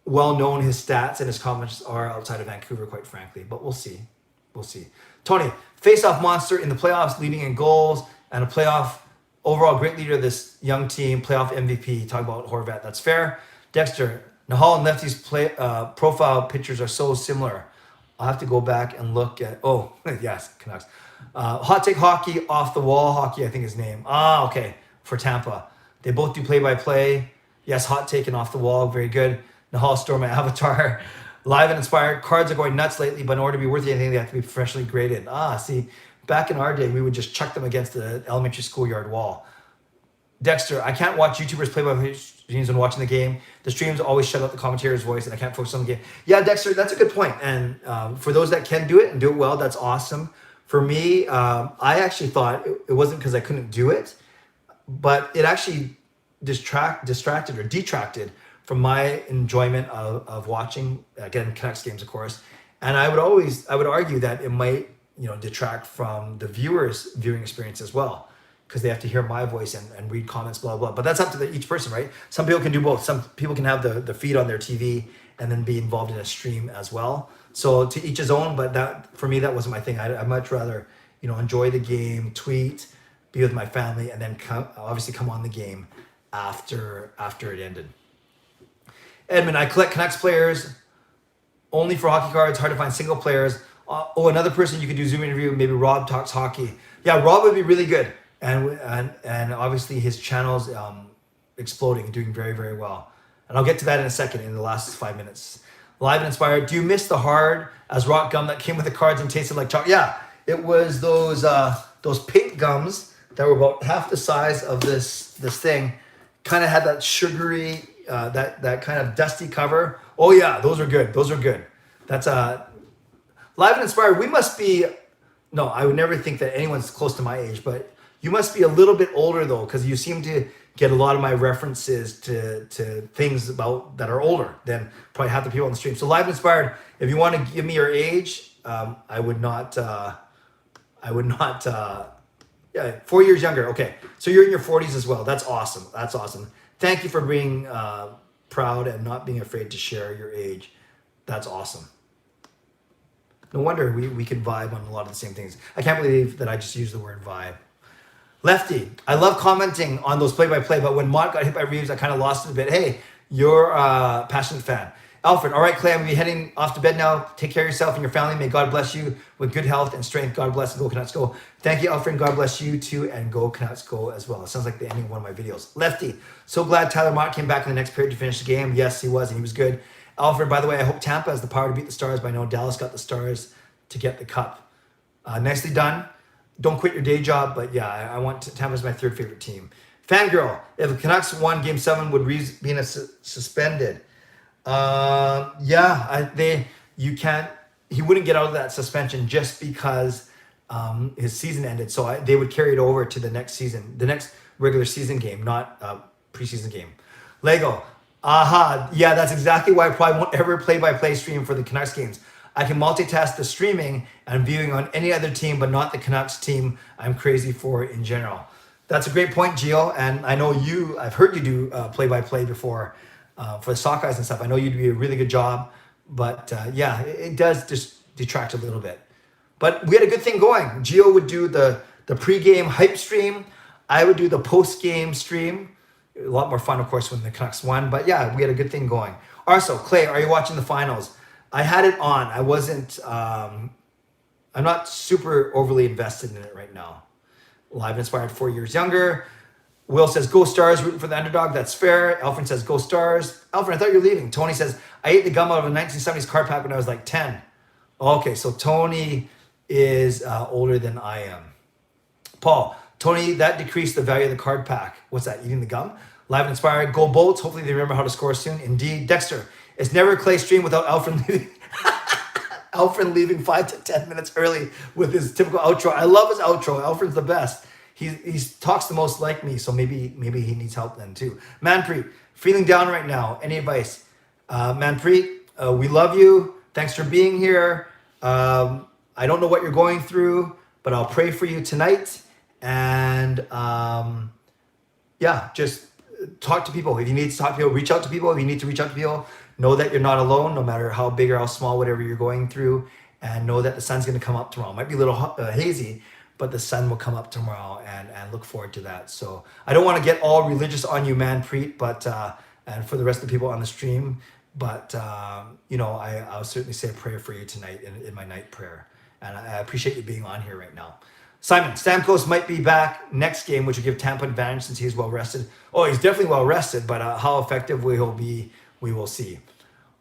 well known his stats and his comments are outside of Vancouver, quite frankly. But we'll see. We'll see. Tony, face-off monster in the playoffs, leading in goals, and a playoff overall great leader of this young team, playoff MVP. Talk about Horvat. That's fair. Dexter, Nahal and Lefty's profile pictures are so similar. I'll have to go back and look at. Oh, yes, Canucks. Hot Take Hockey, Off the Wall Hockey, I think his name. Okay, for Tampa. They both do play-by-play. Yes, Hot Take and Off the Wall, very good. Nahal Store, my avatar. Live and inspired. Cards are going nuts lately, but in order to be worth anything, they have to be professionally graded. See, back in our day, we would just chuck them against the elementary schoolyard wall. Dexter, I can't watch YouTubers play-by-play streams when watching the game. The streams always shut out the commentator's voice, and I can't focus on the game. Yeah, Dexter, that's a good point. And for those that can do it and do it well, that's awesome. For me, I actually thought it wasn't because I couldn't do it, but it actually distracted or detracted from my enjoyment of watching, again, Canucks games, of course. And I would argue that it might, detract from the viewers' viewing experience as well, because they have to hear my voice and read comments, blah, blah. But that's up to each person, right? Some people can do both. Some people can have the feed on their TV and then be involved in a stream as well. So to each his own, but that, for me, that wasn't my thing. I'd much rather, enjoy the game, tweet, be with my family, and then obviously come on the game after it ended. Edmund, I collect Canucks players only for hockey cards. Hard to find single players. Another person you could do Zoom interview. Maybe Rob Talks Hockey. Yeah, Rob would be really good. And obviously his channel's exploding, doing very, very well. And I'll get to that in a second in the last 5 minutes. Live and inspired. Do you miss the hard as rock gum that came with the cards and tasted like chocolate? Yeah, it was those pink gums that were about half the size of this thing. Kind of had that sugary, that kind of dusty cover. Oh yeah, those are good. Those are good. That's Live and inspired. We must be. No, I would never think that anyone's close to my age, but you must be a little bit older though, because you seem to get a lot of my references to things about that are older than probably half the people on the stream. So Live and inspired. If you want to give me your age, I would not. Yeah, 4 years younger. Okay, so you're in your 40s as well. That's awesome. That's awesome. Thank you for being proud and not being afraid to share your age. That's awesome. No wonder we can vibe on a lot of the same things. I can't believe that I just used the word vibe. Lefty, I love commenting on those play-by-play, but when Mott got hit by Reeves, I kind of lost it a bit. Hey, you're a passionate fan. Alfred, all right, Clay, I'm going to be heading off to bed now. Take care of yourself and your family. May God bless you with good health and strength. God bless and go Canucks go. Thank you, Alfred, and God bless you too, and go Canucks go as well. It sounds like the ending of one of my videos. Lefty, so glad Tyler Mott came back in the next period to finish the game. Yes, he was, and he was good. Alfred, by the way, I hope Tampa has the power to beat the Stars, but I know Dallas got the Stars to get the cup. Nicely done. Don't quit your day job, but yeah, I want Tampa's my third favorite team. Fangirl, if the Canucks won Game 7, would Reeves be suspended? He wouldn't get out of that suspension just because his season ended. So they would carry it over to the next season, the next regular season game, not preseason game. Lego, yeah, that's exactly why I probably won't ever play-by-play stream for the Canucks games. I can multitask the streaming and viewing on any other team, but not the Canucks team I'm crazy for in general. That's a great point, Gio. And I know I've heard you do play-by-play before for the Sockeyes and stuff. I know you do a really good job, but yeah, it does just detract a little bit. But we had a good thing going. Gio would do the pre-game hype stream. I would do the post-game stream. A lot more fun, of course, when the Canucks won. But yeah, we had a good thing going. Also, Clay, are you watching the finals? I had it on. I wasn't, I'm not super overly invested in it right now. Live Inspired 4 years younger. Will says, go Stars, rooting for the underdog. That's fair. Alfred says, go Stars. Alfred, I thought you were leaving. Tony says, I ate the gum out of a 1970s card pack when I was like 10. Okay, so Tony is older than I am. Paul, Tony, that decreased the value of the card pack. What's that, eating the gum? Live and Inspired, go Bolts. Hopefully they remember how to score soon. Indeed. Dexter, it's never a Clay stream without Alfred leaving. Alfred leaving 5 to 10 minutes early with his typical outro. I love his outro. Alfred's the best. He talks the most like me, so maybe he needs help then too. Manpreet, feeling down right now. Any advice? Manpreet, we love you. Thanks for being here. I don't know what you're going through, but I'll pray for you tonight. And yeah, just talk to people. If you need to talk to people, reach out to people. If you need to reach out to people, know that you're not alone, no matter how big or how small, whatever you're going through. And know that the sun's going to come up tomorrow. It might be a little hazy, but the sun will come up tomorrow, and look forward to that. So I don't want to get all religious on you, Manpreet, but and for the rest of the people on the stream, but you know, I'll certainly say a prayer for you tonight in my night prayer. And I appreciate you being on here right now. Simon, Stamkos might be back next game, which will give Tampa advantage since he's well rested. Oh, he's definitely well rested, but how effective he'll be, we will see.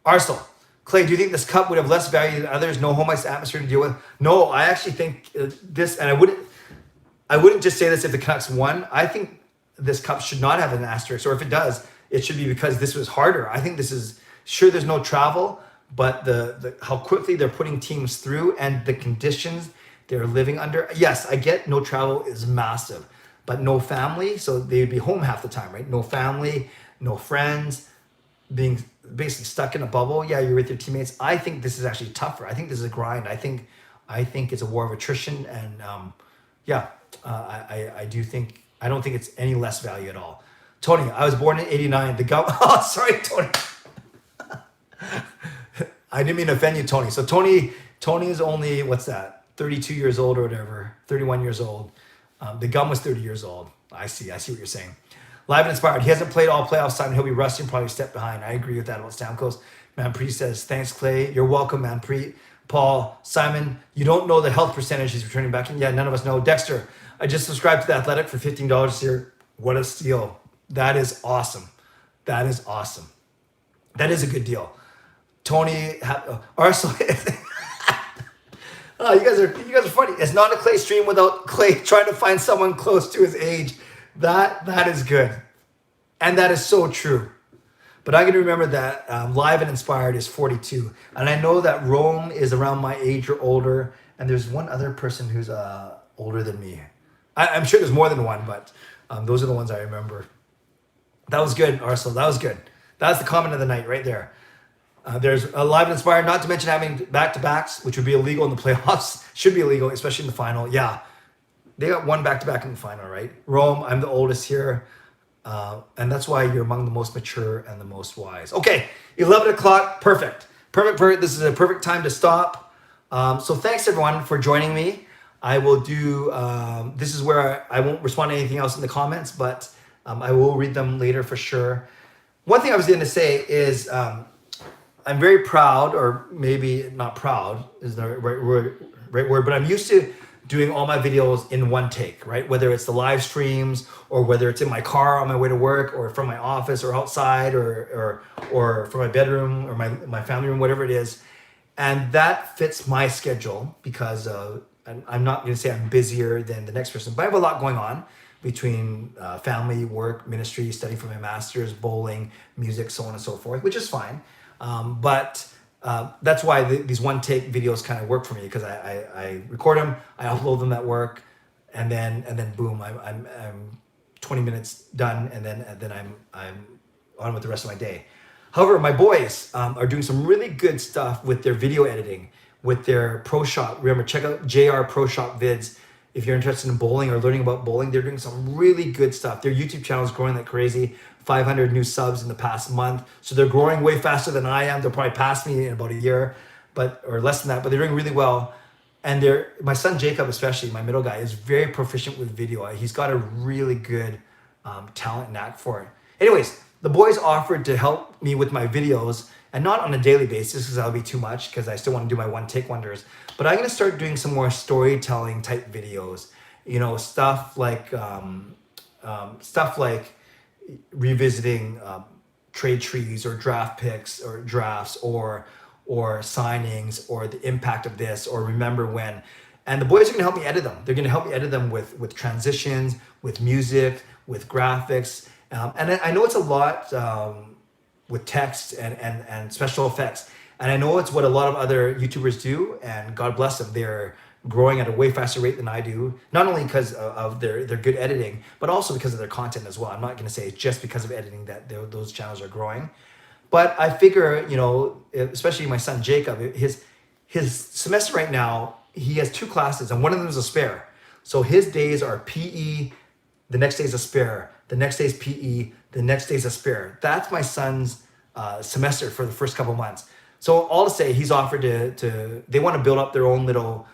Arsenal, Clay, do you think this cup would have less value than others? No home ice atmosphere to deal with? No, I actually think this, and I wouldn't just say this if the Canucks won. I think this cup should not have an asterisk, or if it does, it should be because this was harder. I think this is, sure, there's no travel, but the how quickly they're putting teams through and the conditions they're living under. Yes, I get no travel is massive, but no family, so they'd be home half the time, right? No family, no friends, being basically stuck in a bubble. Yeah, you're with your teammates. I think this is actually tougher. I think this is a grind. I think it's a war of attrition, and yeah, I don't think it's any less value at all. Tony, I was born in '89. Oh, sorry, Tony. I didn't mean to offend you, Tony. So Tony is only, what's that, 32 years old or whatever, 31 years old. The gum was 30 years old. I see what you're saying. Live and Inspired. He hasn't played all playoffs time. He'll be rusty and probably a step behind. I agree with that about Stamkos. Manpreet says, thanks, Clay. You're welcome, Manpreet. Paul, Simon, you don't know the health percentage he's returning back in. Yeah, none of us know. Dexter, I just subscribed to The Athletic for $15 here. What a steal. That is awesome. That is awesome. That is a good deal. Tony, Arsenal. Oh, you guys are funny. It's not a Clay stream without Clay trying to find someone close to his age. That is good. And that is so true. But I'm going to remember that Live and Inspired is 42. And I know that Rome is around my age or older. And there's one other person who's older than me. I'm sure there's more than one, but those are the ones I remember. That was good, Arsenal. That was good. That's the comment of the night right there. There's a Live and Inspired, not to mention having back-to-backs, which would be illegal in the playoffs. Should be illegal, especially in the final. Yeah, they got one back-to-back in the final, right? Rome, I'm the oldest here. And that's why you're among the most mature and the most wise. Okay, 11 o'clock, perfect. Perfect. This is a perfect time to stop. So thanks, everyone, for joining me. I will do, this is where I won't respond to anything else in the comments, but I will read them later for sure. One thing I was going to say is, I'm very proud, or maybe not proud is the right word, but I'm used to doing all my videos in one take, right? Whether it's the live streams or whether it's in my car on my way to work or from my office or outside or from my bedroom or my family room, whatever it is. And that fits my schedule because I'm not going to say I'm busier than the next person, but I have a lot going on between family, work, ministry, studying for my master's, bowling, music, so on and so forth, which is fine. But that's why these one take videos kind of work for me, because I record them, I upload them at work, and then boom, I'm 20 minutes done, and then I'm on with the rest of my day. However, my boys are doing some really good stuff with their video editing, with their Pro Shop. Remember, check out JR Pro Shop vids. If you're interested in bowling or learning about bowling, they're doing some really good stuff. Their YouTube channel is growing like crazy. 500 new subs in the past month. So they're growing way faster than I am. They'll probably pass me in about a year, or less than that, but they're doing really well. And my son Jacob, especially my middle guy, is very proficient with video. He's got a really good talent and knack for it. Anyways, the boys offered to help me with my videos, and not on a daily basis because that'll be too much, because I still want to do my one take wonders. But I'm going to start doing some more storytelling type videos. You know, stuff like revisiting trade trees or draft picks or drafts or signings or the impact of this or remember when. And the boys are going to help me edit them. They're going to help me edit them with transitions, with music, with graphics. And I know it's a lot with text and special effects. And I know it's what a lot of other YouTubers do, and God bless them. They're growing at a way faster rate than I do, not only because of their good editing, but also because of their content as well. I'm not going to say it's just because of editing that those channels are growing. But I figure, you know, especially my son Jacob, his semester right now, he has 2 classes and one of them is a spare. So his days are PE, the next day is a spare, the next day is PE, the next day is a spare. That's my son's semester for the first couple months. So all to say, he's offered they want to build up their own little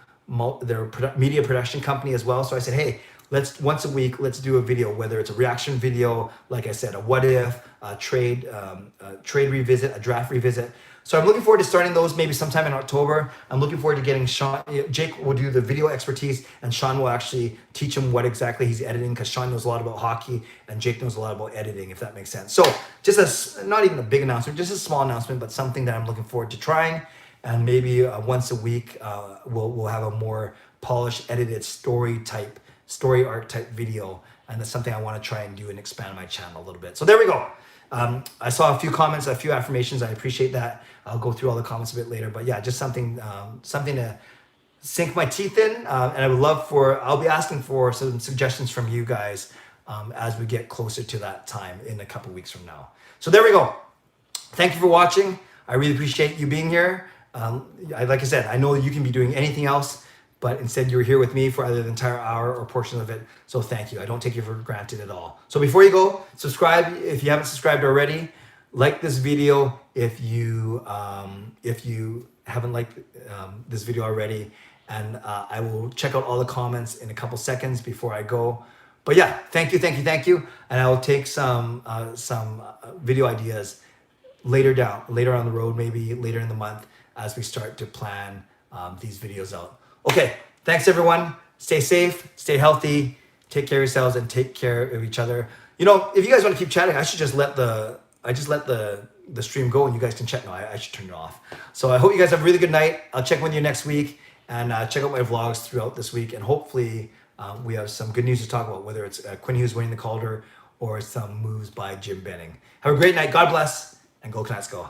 media production company as well. So I said, hey, let's once a week, let's do a video, whether it's a reaction video, like I said, a what if, a trade revisit, a draft revisit. So I'm looking forward to starting those maybe sometime in October. I'm looking forward to getting Sean. Jake will do the video expertise, and Sean will actually teach him what exactly he's editing, because Sean knows a lot about hockey and Jake knows a lot about editing, if that makes sense. So just not even a big announcement, just a small announcement, but something that I'm looking forward to trying. And maybe once a week, we'll have a more polished, edited story arc type video. And that's something I want to try and do and expand my channel a little bit. So there we go. I saw a few comments, a few affirmations. I appreciate that. I'll go through all the comments a bit later. But yeah, just something to sink my teeth in. And I'll be asking for some suggestions from you guys as we get closer to that time in a couple weeks from now. So there we go. Thank you for watching. I really appreciate you being here. Like I said, I know you can be doing anything else, but instead you're here with me for either the entire hour or portion of it. So thank you. I don't take you for granted at all. So before you go, subscribe if you haven't subscribed already. Like this video if you haven't liked this video already. And I will check out all the comments in a couple seconds before I go. But yeah, thank you. And I will take some video ideas later on the road, maybe later in the month, as we start to plan these videos out. Okay, thanks everyone. Stay safe, stay healthy, take care of yourselves, and take care of each other. You know, if you guys want to keep chatting, I should just let the stream go and you guys can chat. No, I should turn it off. So I hope you guys have a really good night. I'll check with you next week, and check out my vlogs throughout this week. And hopefully we have some good news to talk about, whether it's Quinn Hughes winning the Calder or some moves by Jim Benning. Have a great night. God bless, and go Canucks go.